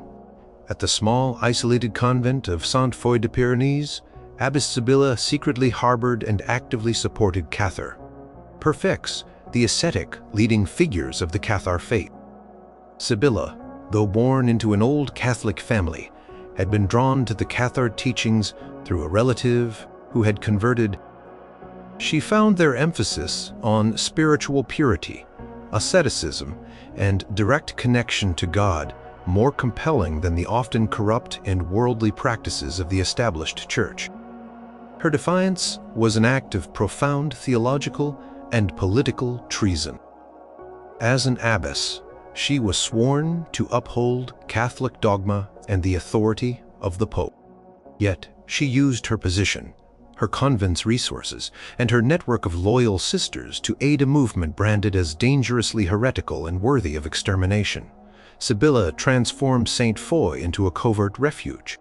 at the small, isolated convent of Sainte-Foy-de-Pyrénées, Abbess Sibylla secretly harbored and actively supported Cathar Perfects, the ascetic leading figures of the Cathar faith. Sibylla, though born into an old Catholic family, had been drawn to the Cathar teachings through a relative who had converted. She found their emphasis on spiritual purity, asceticism, and direct connection to God more compelling than the often corrupt and worldly practices of the established church. Her defiance was an act of profound theological and political treason. As an abbess, she was sworn to uphold Catholic dogma and the authority of the Pope. Yet she used her position, her convent's resources, and her network of loyal sisters to aid a movement branded as dangerously heretical and worthy of extermination. Sibylla transformed St. Foy into a covert refuge.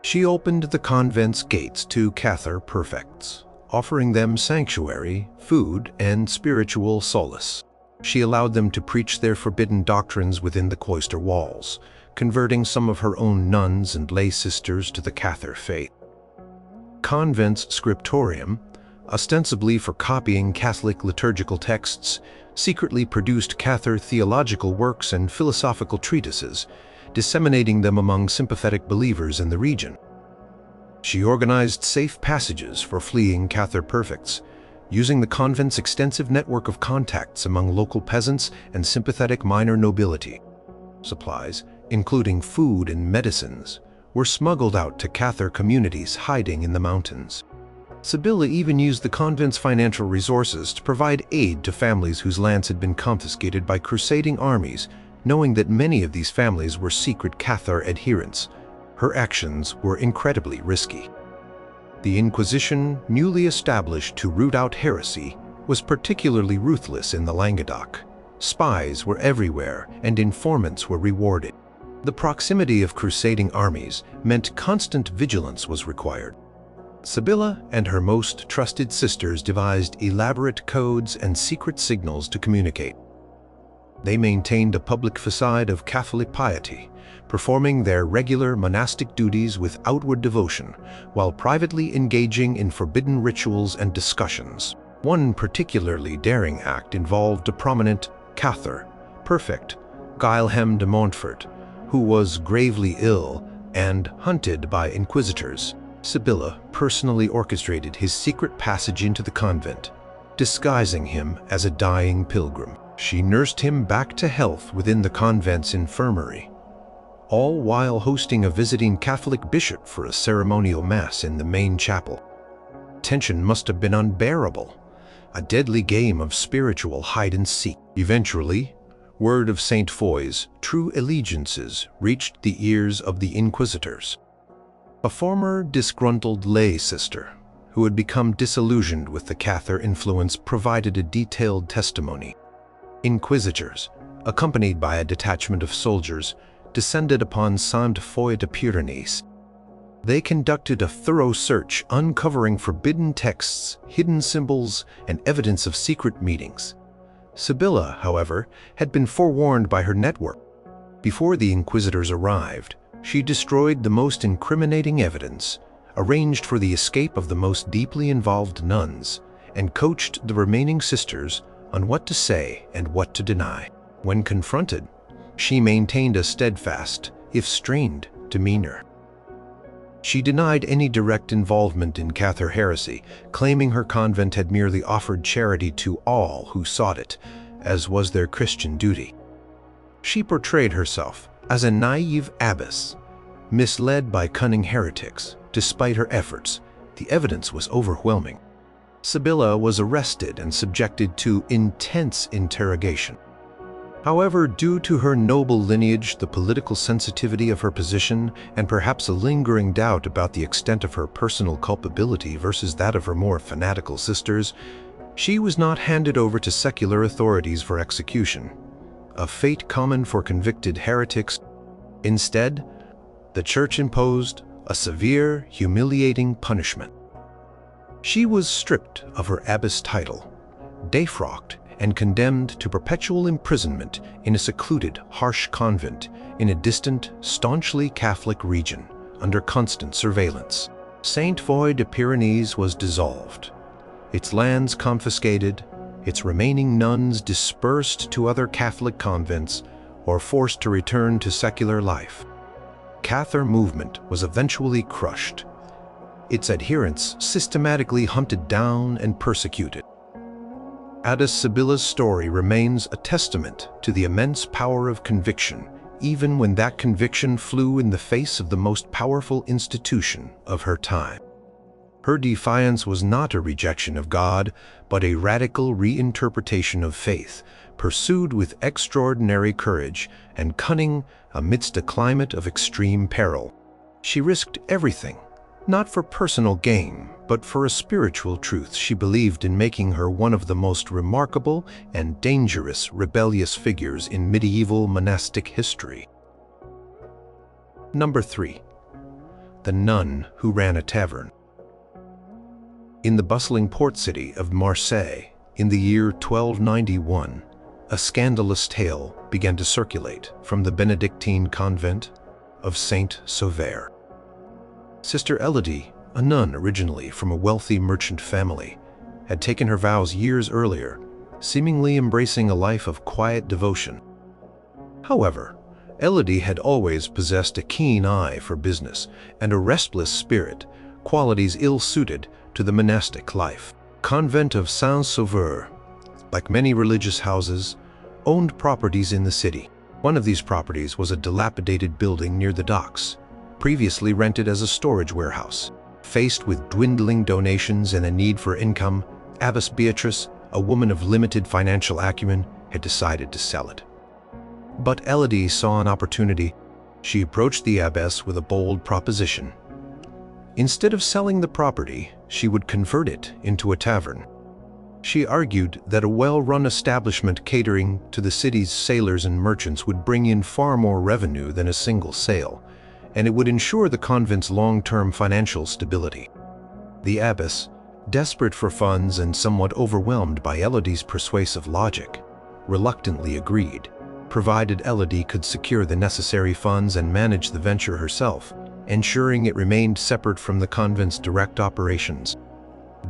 She opened the convent's gates to Cathar perfects, offering them sanctuary, food, and spiritual solace. She allowed them to preach their forbidden doctrines within the cloister walls, converting some of her own nuns and lay sisters to the Cathar faith. Convent's scriptorium, ostensibly for copying Catholic liturgical texts, secretly produced Cathar theological works and philosophical treatises, disseminating them among sympathetic believers in the region. She organized safe passages for fleeing Cathar perfects, using the convent's extensive network of contacts among local peasants and sympathetic minor nobility. Supplies, including food and medicines, were smuggled out to Cathar communities hiding in the mountains. Sibylla even used the convent's financial resources to provide aid to families whose lands had been confiscated by crusading armies, knowing that many of these families were secret Cathar adherents. Her actions were incredibly risky. The Inquisition, newly established to root out heresy, was particularly ruthless in the Languedoc. Spies were everywhere, and informants were rewarded. The proximity of crusading armies meant constant vigilance was required. Sibylla and her most trusted sisters devised elaborate codes and secret signals to communicate. They maintained a public facade of Catholic piety, performing their regular monastic duties with outward devotion, while privately engaging in forbidden rituals and discussions. One particularly daring act involved a prominent Cathar perfect, Guilhem de Montfort, who was gravely ill and hunted by inquisitors. Sibylla personally orchestrated his secret passage into the convent, disguising him as a dying pilgrim. She nursed him back to health within the convent's infirmary, all while hosting a visiting Catholic bishop for a ceremonial mass in the main chapel. Tension must have been unbearable, a deadly game of spiritual hide-and-seek. Eventually, word of Saint Foy's true allegiances reached the ears of the inquisitors. A former disgruntled lay sister who had become disillusioned with the Cathar influence provided a detailed testimony. Inquisitors, accompanied by a detachment of soldiers, descended upon Saint Foy de Pyrenees. They conducted a thorough search, uncovering forbidden texts, hidden symbols, and evidence of secret meetings. Sibylla, however, had been forewarned by her network. Before the inquisitors arrived, she destroyed the most incriminating evidence, arranged for the escape of the most deeply involved nuns, and coached the remaining sisters on what to say and what to deny. When confronted, she maintained a steadfast, if strained, demeanor. She denied any direct involvement in Cathar heresy, claiming her convent had merely offered charity to all who sought it, as was their Christian duty. She portrayed herself as a naive abbess, misled by cunning heretics. Despite her efforts, the evidence was overwhelming. Sibylla was arrested and subjected to intense interrogation. However, due to her noble lineage, the political sensitivity of her position, and perhaps a lingering doubt about the extent of her personal culpability versus that of her more fanatical sisters, she was not handed over to secular authorities for execution, a fate common for convicted heretics. Instead, the Church imposed a severe, humiliating punishment. She was stripped of her abbess title, defrocked, and condemned to perpetual imprisonment in a secluded, harsh convent in a distant, staunchly Catholic region under constant surveillance. Saint Foy de Pyrenees was dissolved, its lands confiscated, its remaining nuns dispersed to other Catholic convents or forced to return to secular life. Cathar movement was eventually crushed, its adherents systematically hunted down and persecuted. Abbess Sibylla's story remains a testament to the immense power of conviction, even when that conviction flew in the face of the most powerful institution of her time. Her defiance was not a rejection of God, but a radical reinterpretation of faith, pursued with extraordinary courage and cunning amidst a climate of extreme peril. She risked everything, not for personal gain, but for a spiritual truth she believed in, making her one of the most remarkable and dangerous rebellious figures in medieval monastic history. Number 3. The nun who ran a tavern. In the bustling port city of Marseille, in the year 1291, a scandalous tale began to circulate from the Benedictine convent of Saint Sauveur. Sister Elodie, a nun originally from a wealthy merchant family, had taken her vows years earlier, seemingly embracing a life of quiet devotion. However, Elodie had always possessed a keen eye for business and a restless spirit, qualities ill-suited to the monastic life. Convent of Saint Sauveur, like many religious houses, owned properties in the city. One of these properties was a dilapidated building near the docks, previously rented as a storage warehouse. Faced with dwindling donations and a need for income, Abbess Beatrice, a woman of limited financial acumen, had decided to sell it. But Elodie saw an opportunity. She approached the abbess with a bold proposition. Instead of selling the property, she would convert it into a tavern. She argued that a well-run establishment catering to the city's sailors and merchants would bring in far more revenue than a single sale, and it would ensure the convent's long-term financial stability. The abbess, desperate for funds and somewhat overwhelmed by Elodie's persuasive logic, reluctantly agreed, provided Elodie could secure the necessary funds and manage the venture herself, ensuring it remained separate from the convent's direct operations.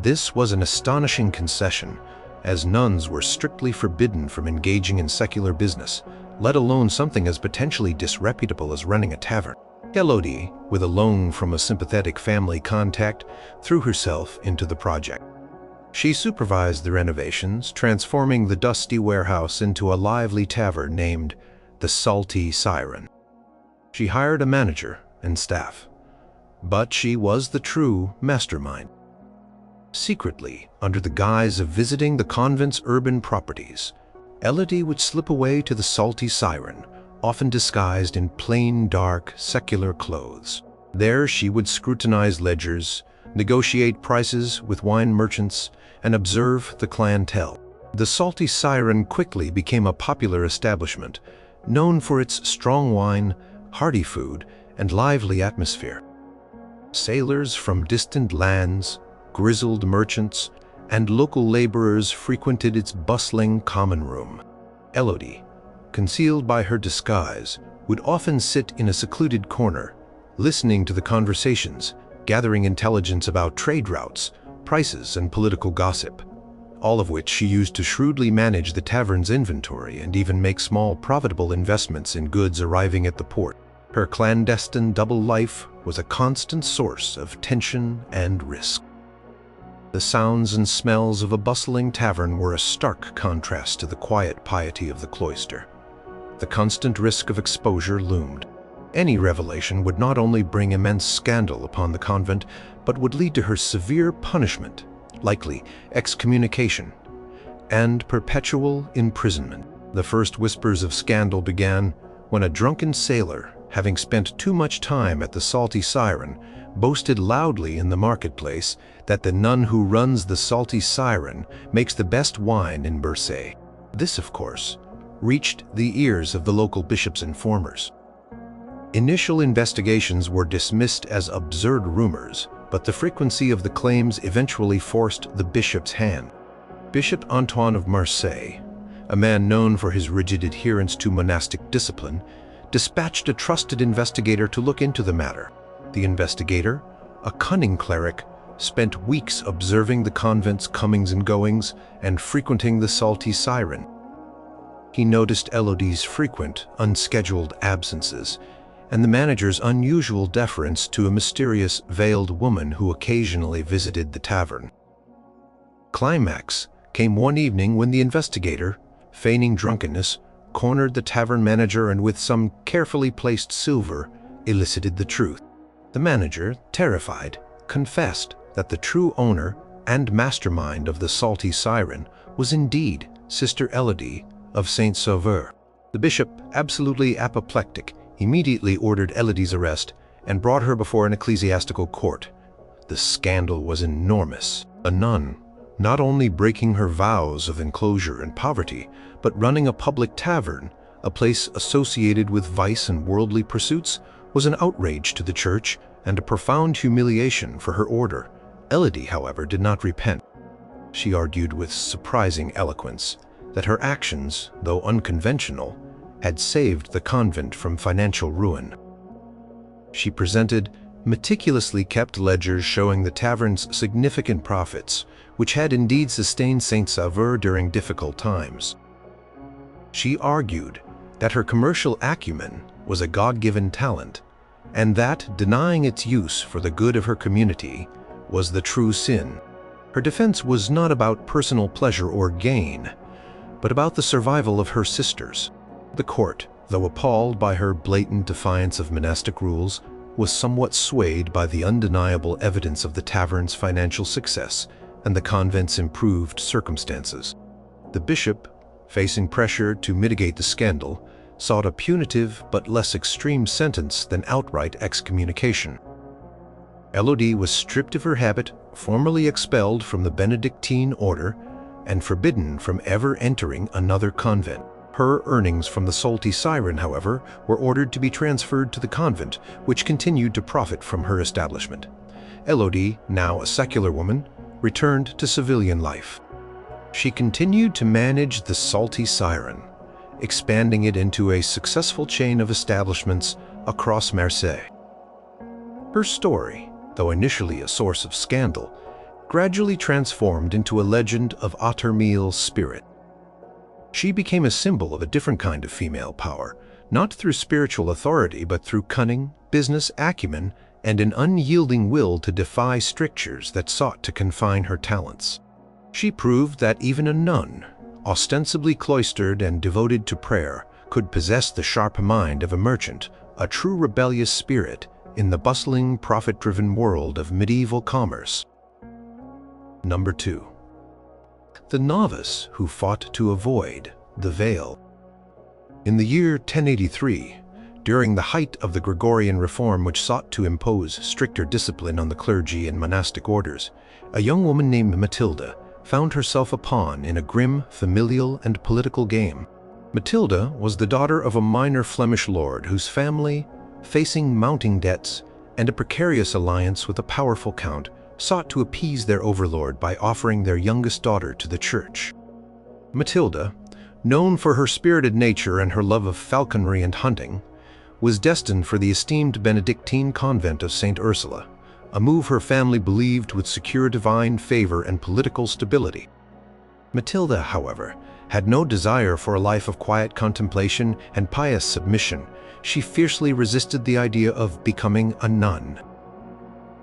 This was an astonishing concession, as nuns were strictly forbidden from engaging in secular business, let alone something as potentially disreputable as running a tavern. Elodie, with a loan from a sympathetic family contact, threw herself into the project. She supervised the renovations, transforming the dusty warehouse into a lively tavern named the Salty Siren. She hired a manager and staff, but she was the true mastermind. Secretly, under the guise of visiting the convent's urban properties, Elodie would slip away to the Salty Siren, often disguised in plain, dark, secular clothes. There she would scrutinize ledgers, negotiate prices with wine merchants, and observe the clientele. The Salty Siren quickly became a popular establishment, known for its strong wine, hearty food, and lively atmosphere. Sailors from distant lands, grizzled merchants, and local laborers frequented its bustling common room. Elodie, concealed by her disguise, would often sit in a secluded corner, listening to the conversations, gathering intelligence about trade routes, prices, and political gossip, all of which she used to shrewdly manage the tavern's inventory and even make small profitable investments in goods arriving at the port. Her clandestine double life was a constant source of tension and risk. The sounds and smells of a bustling tavern were a stark contrast to the quiet piety of the cloister. The constant risk of exposure loomed. Any revelation would not only bring immense scandal upon the convent, but would lead to her severe punishment, likely excommunication, and perpetual imprisonment. The first whispers of scandal began when a drunken sailor, having spent too much time at the Salty Siren, boasted loudly in the marketplace that the nun who runs the Salty Siren makes the best wine in Marseille. This, of course, reached the ears of the local bishop's informers. Initial investigations were dismissed as absurd rumors, but the frequency of the claims eventually forced the bishop's hand. Bishop Antoine of Marseille, a man known for his rigid adherence to monastic discipline, dispatched a trusted investigator to look into the matter. The investigator, a cunning cleric, spent weeks observing the convent's comings and goings and frequenting the Salty Siren. He noticed Elodie's frequent, unscheduled absences and the manager's unusual deference to a mysterious, veiled woman who occasionally visited the tavern. Climax came one evening when the investigator, feigning drunkenness, cornered the tavern manager and with some carefully placed silver, elicited the truth. The manager, terrified, confessed that the true owner and mastermind of the Salty Siren was indeed Sister Elodie of Saint Sauveur. The bishop, absolutely apoplectic, immediately ordered Elodie's arrest and brought her before an ecclesiastical court. The scandal was enormous. A nun, not only breaking her vows of enclosure and poverty, but running a public tavern, a place associated with vice and worldly pursuits, was an outrage to the church and a profound humiliation for her order. Elodie, however, did not repent. She argued with surprising eloquence that her actions, though unconventional, had saved the convent from financial ruin. She presented meticulously kept ledgers showing the tavern's significant profits, which had indeed sustained Saint Sauveur during difficult times. She argued that her commercial acumen was a God-given talent, and that denying its use for the good of her community was the true sin. Her defense was not about personal pleasure or gain, but about the survival of her sisters. The court, though appalled by her blatant defiance of monastic rules, was somewhat swayed by the undeniable evidence of the tavern's financial success and the convent's improved circumstances. The bishop, facing pressure to mitigate the scandal, sought a punitive but less extreme sentence than outright excommunication. Elodie was stripped of her habit, formally expelled from the Benedictine order, and forbidden from ever entering another convent. Her earnings from the Salty Siren, however, were ordered to be transferred to the convent, which continued to profit from her establishment. Elodie, now a secular woman, returned to civilian life. She continued to manage the Salty Siren, expanding it into a successful chain of establishments across Marseille. Her story, though initially a source of scandal, gradually transformed into a legend of autonomy spirit. She became a symbol of a different kind of female power, not through spiritual authority, but through cunning, business acumen, and an unyielding will to defy strictures that sought to confine her talents. She proved that even a nun, ostensibly cloistered and devoted to prayer, could possess the sharp mind of a merchant, a true rebellious spirit in the bustling, profit-driven world of medieval commerce. Number 2. The novice who fought to avoid the veil. In the year 1083, during the height of the Gregorian reform which sought to impose stricter discipline on the clergy and monastic orders, a young woman named Matilda found herself a pawn in a grim familial and political game. Matilda was the daughter of a minor Flemish lord whose family, facing mounting debts and a precarious alliance with a powerful count, sought to appease their overlord by offering their youngest daughter to the church. Matilda, known for her spirited nature and her love of falconry and hunting, was destined for the esteemed Benedictine convent of St. Ursula, a move her family believed would secure divine favor and political stability. Matilda, however, had no desire for a life of quiet contemplation and pious submission. She fiercely resisted the idea of becoming a nun.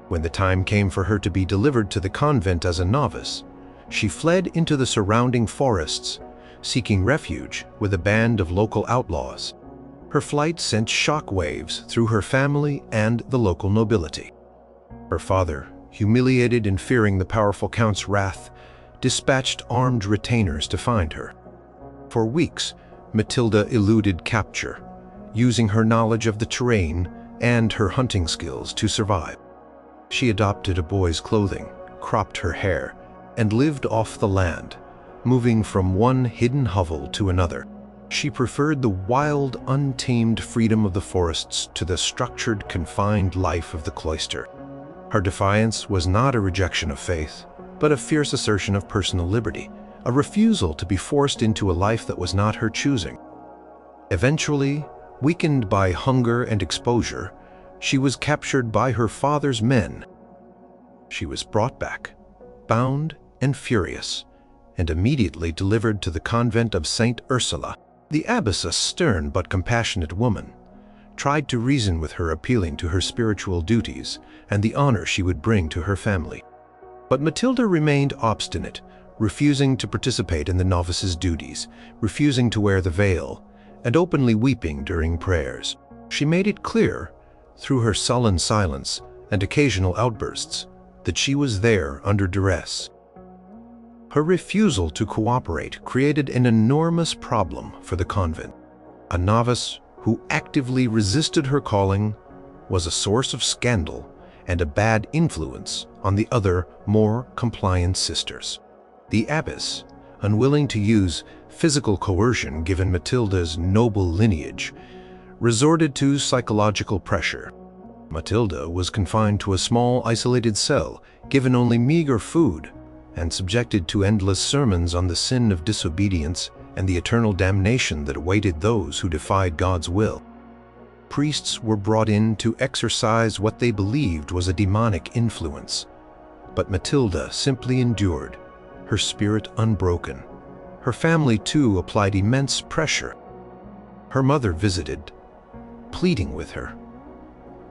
When the time came for her to be delivered to the convent as a novice, she fled into the surrounding forests, seeking refuge with a band of local outlaws. Her flight sent shock waves through her family and the local nobility. Her father, humiliated and fearing the powerful count's wrath, dispatched armed retainers to find her. For weeks, Matilda eluded capture, using her knowledge of the terrain and her hunting skills to survive. She adopted a boy's clothing, cropped her hair, and lived off the land, moving from one hidden hovel to another. She preferred the wild, untamed freedom of the forests to the structured, confined life of the cloister. Her defiance was not a rejection of faith, but a fierce assertion of personal liberty, a refusal to be forced into a life that was not her choosing. Eventually, weakened by hunger and exposure, she was captured by her father's men. She was brought back, bound and furious, and immediately delivered to the convent of St. Ursula. The abbess, a stern but compassionate woman, tried to reason with her, appealing to her spiritual duties and the honor she would bring to her family. But Matilda remained obstinate, refusing to participate in the novice's duties, refusing to wear the veil, and openly weeping during prayers. She made it clear, through her sullen silence and occasional outbursts, that she was there under duress. Her refusal to cooperate created an enormous problem for the convent. A novice who actively resisted her calling was a source of scandal and a bad influence on the other, more compliant sisters. The abbess, unwilling to use physical coercion given Matilda's noble lineage, resorted to psychological pressure. Matilda was confined to a small, isolated cell, given only meager food, and subjected to endless sermons on the sin of disobedience and the eternal damnation that awaited those who defied God's will. Priests were brought in to exorcise what they believed was a demonic influence, but Matilda simply endured, her spirit unbroken. Her family, too, applied immense pressure. Her mother visited, pleading with her,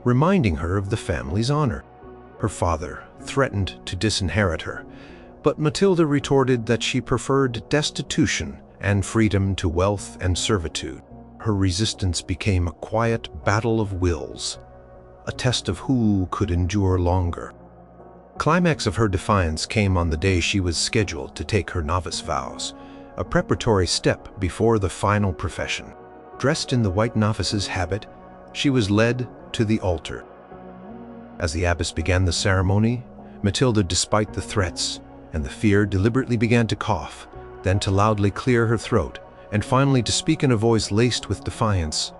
reminding her of the family's honor. Her father threatened to disinherit her, but Matilda retorted that she preferred destitution and freedom to wealth and servitude. Her resistance became a quiet battle of wills, a test of who could endure longer. Climax of her defiance came on the day she was scheduled to take her novice vows, a preparatory step before the final profession. Dressed in the white novice's habit, she was led to the altar. As the abbess began the ceremony, Matilda, despite the threats and the fear, deliberately began to cough, then to loudly clear her throat, and finally to speak in a voice laced with defiance.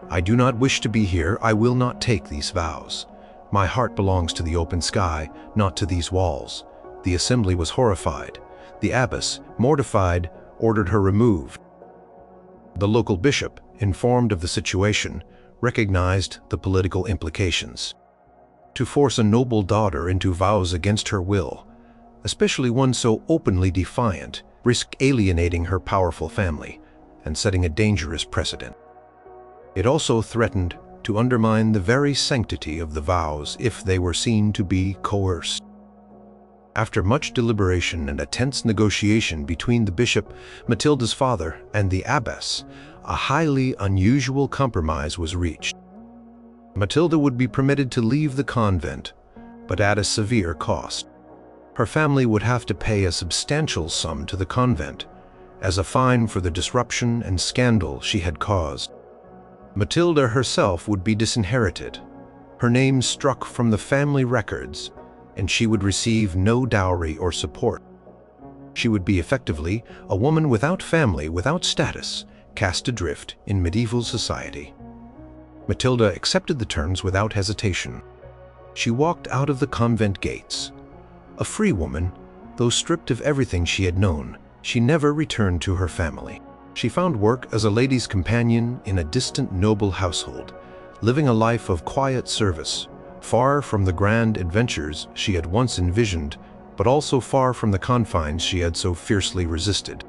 "I do not wish to be here. I will not take these vows. My heart belongs to the open sky, not to these walls." The assembly was horrified. The abbess, mortified, ordered her removed. The local bishop, informed of the situation, recognized the political implications. To force a noble daughter into vows against her will, especially one so openly defiant, risked alienating her powerful family and setting a dangerous precedent. It also threatened to undermine the very sanctity of the vows if they were seen to be coerced. After much deliberation and a tense negotiation between the bishop, Matilda's father, and the abbess, a highly unusual compromise was reached. Matilda would be permitted to leave the convent, but at a severe cost. Her family would have to pay a substantial sum to the convent as a fine for the disruption and scandal she had caused. Matilda herself would be disinherited, her name struck from the family records, and she would receive no dowry or support. She would be effectively a woman without family, without status, cast adrift in medieval society. Matilda accepted the terms without hesitation. She walked out of the convent gates. A free woman, though stripped of everything she had known, she never returned to her family. She found work as a lady's companion in a distant noble household, living a life of quiet service, far from the grand adventures she had once envisioned, but also far from the confines she had so fiercely resisted.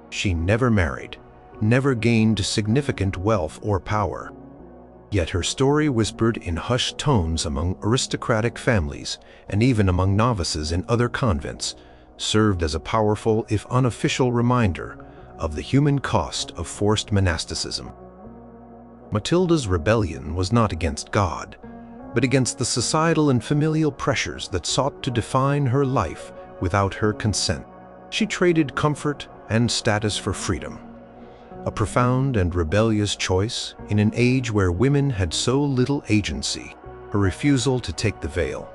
She never married, never gained significant wealth or power. Yet her story, whispered in hushed tones among aristocratic families and even among novices in other convents, served as a powerful, if unofficial, reminder of the human cost of forced monasticism. Matilda's rebellion was not against God, but against the societal and familial pressures that sought to define her life without her consent. She traded comfort and status for freedom, a profound and rebellious choice in an age where women had so little agency. Her refusal to take the veil,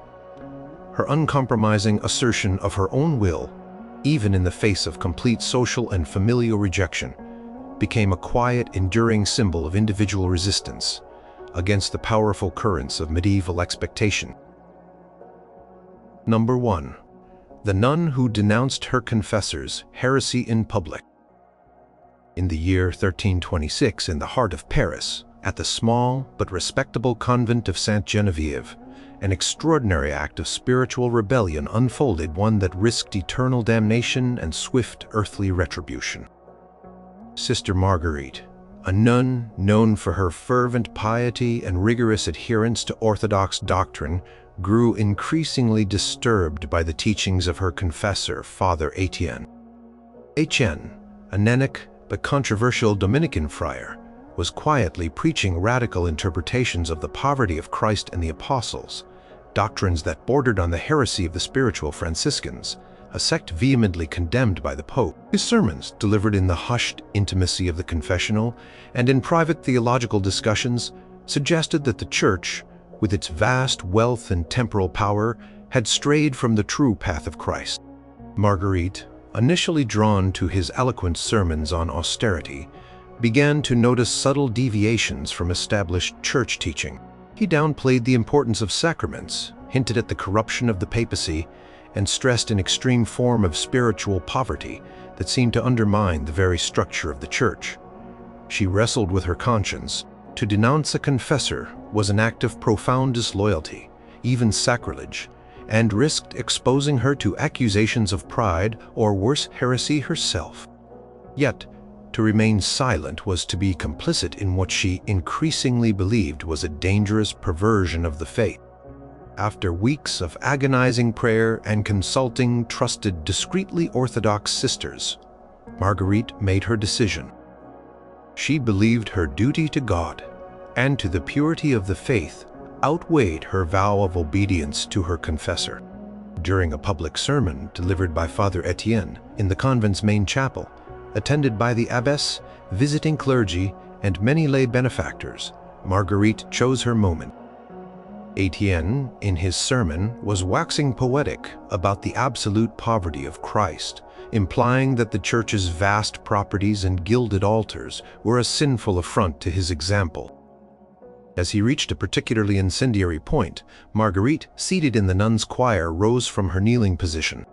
her uncompromising assertion of her own will, even in the face of complete social and familial rejection, became a quiet, enduring symbol of individual resistance against the powerful currents of medieval expectation. Number 1. The nun who denounced her confessor's heresy in public. In the year 1326, in the heart of Paris, at the small but respectable convent of Sainte Geneviève, an extraordinary act of spiritual rebellion unfolded, one that risked eternal damnation and swift earthly retribution. Sister Marguerite, a nun known for her fervent piety and rigorous adherence to orthodox doctrine, grew increasingly disturbed by the teachings of her confessor, Father Etienne. Etienne, a Nanak but controversial Dominican friar, was quietly preaching radical interpretations of the poverty of Christ and the apostles, doctrines that bordered on the heresy of the spiritual Franciscans, a sect vehemently condemned by the Pope. His sermons, delivered in the hushed intimacy of the confessional and in private theological discussions, suggested that the Church, with its vast wealth and temporal power, had strayed from the true path of Christ. Marguerite, initially drawn to his eloquent sermons on austerity, began to notice subtle deviations from established church teaching. He downplayed the importance of sacraments, hinted at the corruption of the papacy, and stressed an extreme form of spiritual poverty that seemed to undermine the very structure of the Church. She wrestled with her conscience. To denounce a confessor was an act of profound disloyalty, even sacrilege, and risked exposing her to accusations of pride or worse, heresy herself. Yet, to remain silent was to be complicit in what she increasingly believed was a dangerous perversion of the faith. After weeks of agonizing prayer and consulting trusted, discreetly orthodox sisters, Marguerite made her decision. She believed her duty to God and to the purity of the faith outweighed her vow of obedience to her confessor. During a public sermon delivered by Father Etienne in the convent's main chapel, attended by the abbess, visiting clergy, and many lay benefactors, Marguerite chose her moment. Etienne, in his sermon, was waxing poetic about the absolute poverty of Christ, implying that the Church's vast properties and gilded altars were a sinful affront to his example. As he reached a particularly incendiary point, Marguerite, seated in the nuns' choir, rose from her kneeling position.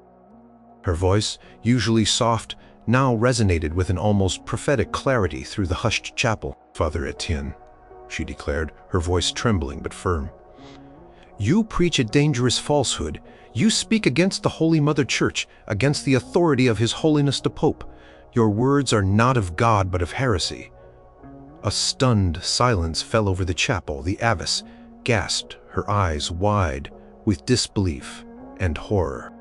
Her voice, usually soft, now resonated with an almost prophetic clarity through the hushed chapel. "Father Etienne," she declared, her voice trembling but firm, "you preach a dangerous falsehood. You speak against the Holy Mother Church, against the authority of His Holiness the Pope. Your words are not of God but of heresy." A stunned silence fell over the chapel. The abbess gasped, her eyes wide with disbelief and horror.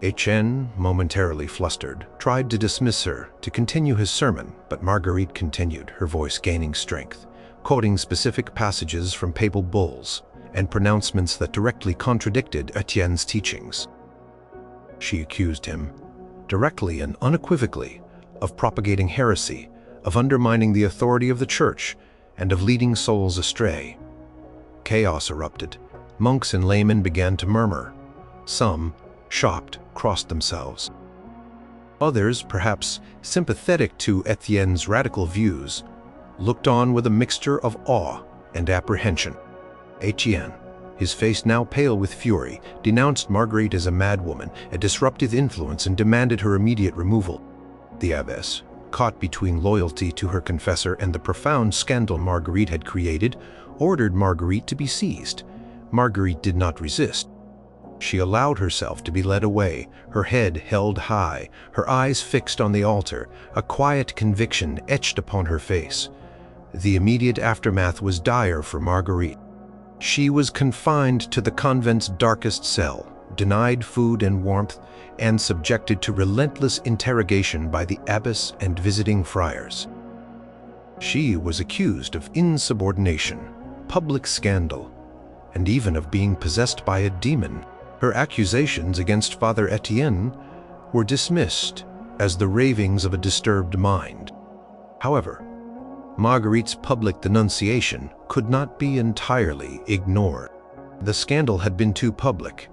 Etienne, momentarily flustered, tried to dismiss her to continue his sermon, but Marguerite continued, her voice gaining strength, quoting specific passages from papal bulls and pronouncements that directly contradicted Etienne's teachings. She accused him, directly and unequivocally, of propagating heresy, of undermining the authority of the Church, and of leading souls astray. Chaos erupted. Monks and laymen began to murmur. Some, shocked, crossed themselves. Others, perhaps sympathetic to Etienne's radical views, looked on with a mixture of awe and apprehension. Etienne, his face now pale with fury, denounced Marguerite as a madwoman, a disruptive influence, and demanded her immediate removal. The abbess, caught between loyalty to her confessor and the profound scandal Marguerite had created, ordered Marguerite to be seized. Marguerite did not resist. She allowed herself to be led away, her head held high, her eyes fixed on the altar, a quiet conviction etched upon her face. The immediate aftermath was dire for Marguerite. She was confined to the convent's darkest cell, denied food and warmth, and subjected to relentless interrogation by the abbess and visiting friars. She was accused of insubordination, public scandal, and even of being possessed by a demon. Her accusations against Father Etienne were dismissed as the ravings of a disturbed mind. However, Marguerite's public denunciation could not be entirely ignored. The scandal had been too public,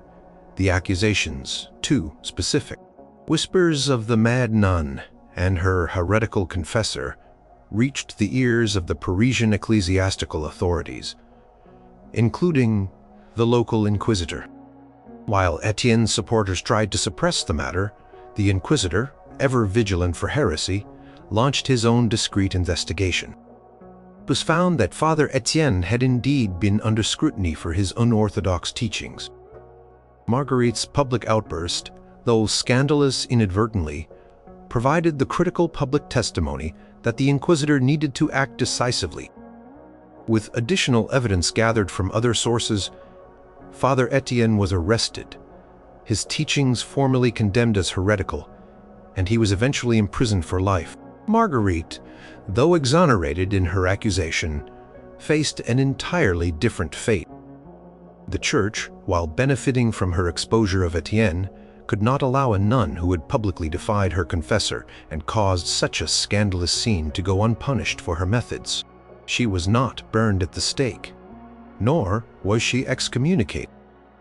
the accusations too specific. Whispers of the mad nun and her heretical confessor reached the ears of the Parisian ecclesiastical authorities, including the local inquisitor. While Etienne's supporters tried to suppress the matter, the inquisitor, ever vigilant for heresy, launched his own discreet investigation. It was found that Father Etienne had indeed been under scrutiny for his unorthodox teachings. Marguerite's public outburst, though scandalous inadvertently, provided the critical public testimony that the inquisitor needed to act decisively. With additional evidence gathered from other sources, Father Etienne was arrested, his teachings formally condemned as heretical, and he was eventually imprisoned for life. Marguerite, though exonerated in her accusation, faced an entirely different fate. The Church, while benefiting from her exposure of Etienne, could not allow a nun who had publicly defied her confessor and caused such a scandalous scene to go unpunished for her methods. She was not burned at the stake, nor was she excommunicated.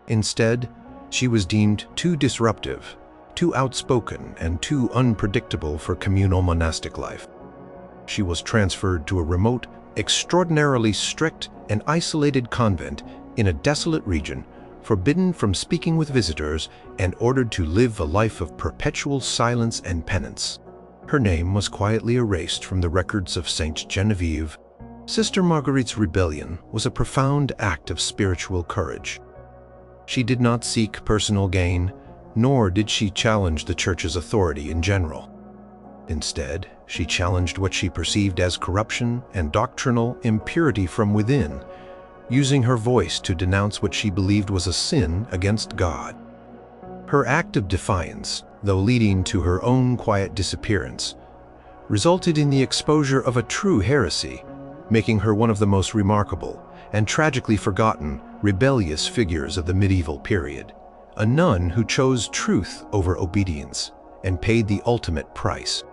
Instead, she was deemed too disruptive, too outspoken, and too unpredictable for communal monastic life. She was transferred to a remote, extraordinarily strict and isolated convent in a desolate region, forbidden from speaking with visitors and ordered to live a life of perpetual silence and penance. Her name was quietly erased from the records of Saint Genevieve. Sister Marguerite's rebellion was a profound act of spiritual courage. She did not seek personal gain, nor did she challenge the Church's authority in general. Instead, she challenged what she perceived as corruption and doctrinal impurity from within, using her voice to denounce what she believed was a sin against God. Her act of defiance, though leading to her own quiet disappearance, resulted in the exposure of a true heresy, making her one of the most remarkable and tragically forgotten rebellious figures of the medieval period, a nun who chose truth over obedience and paid the ultimate price.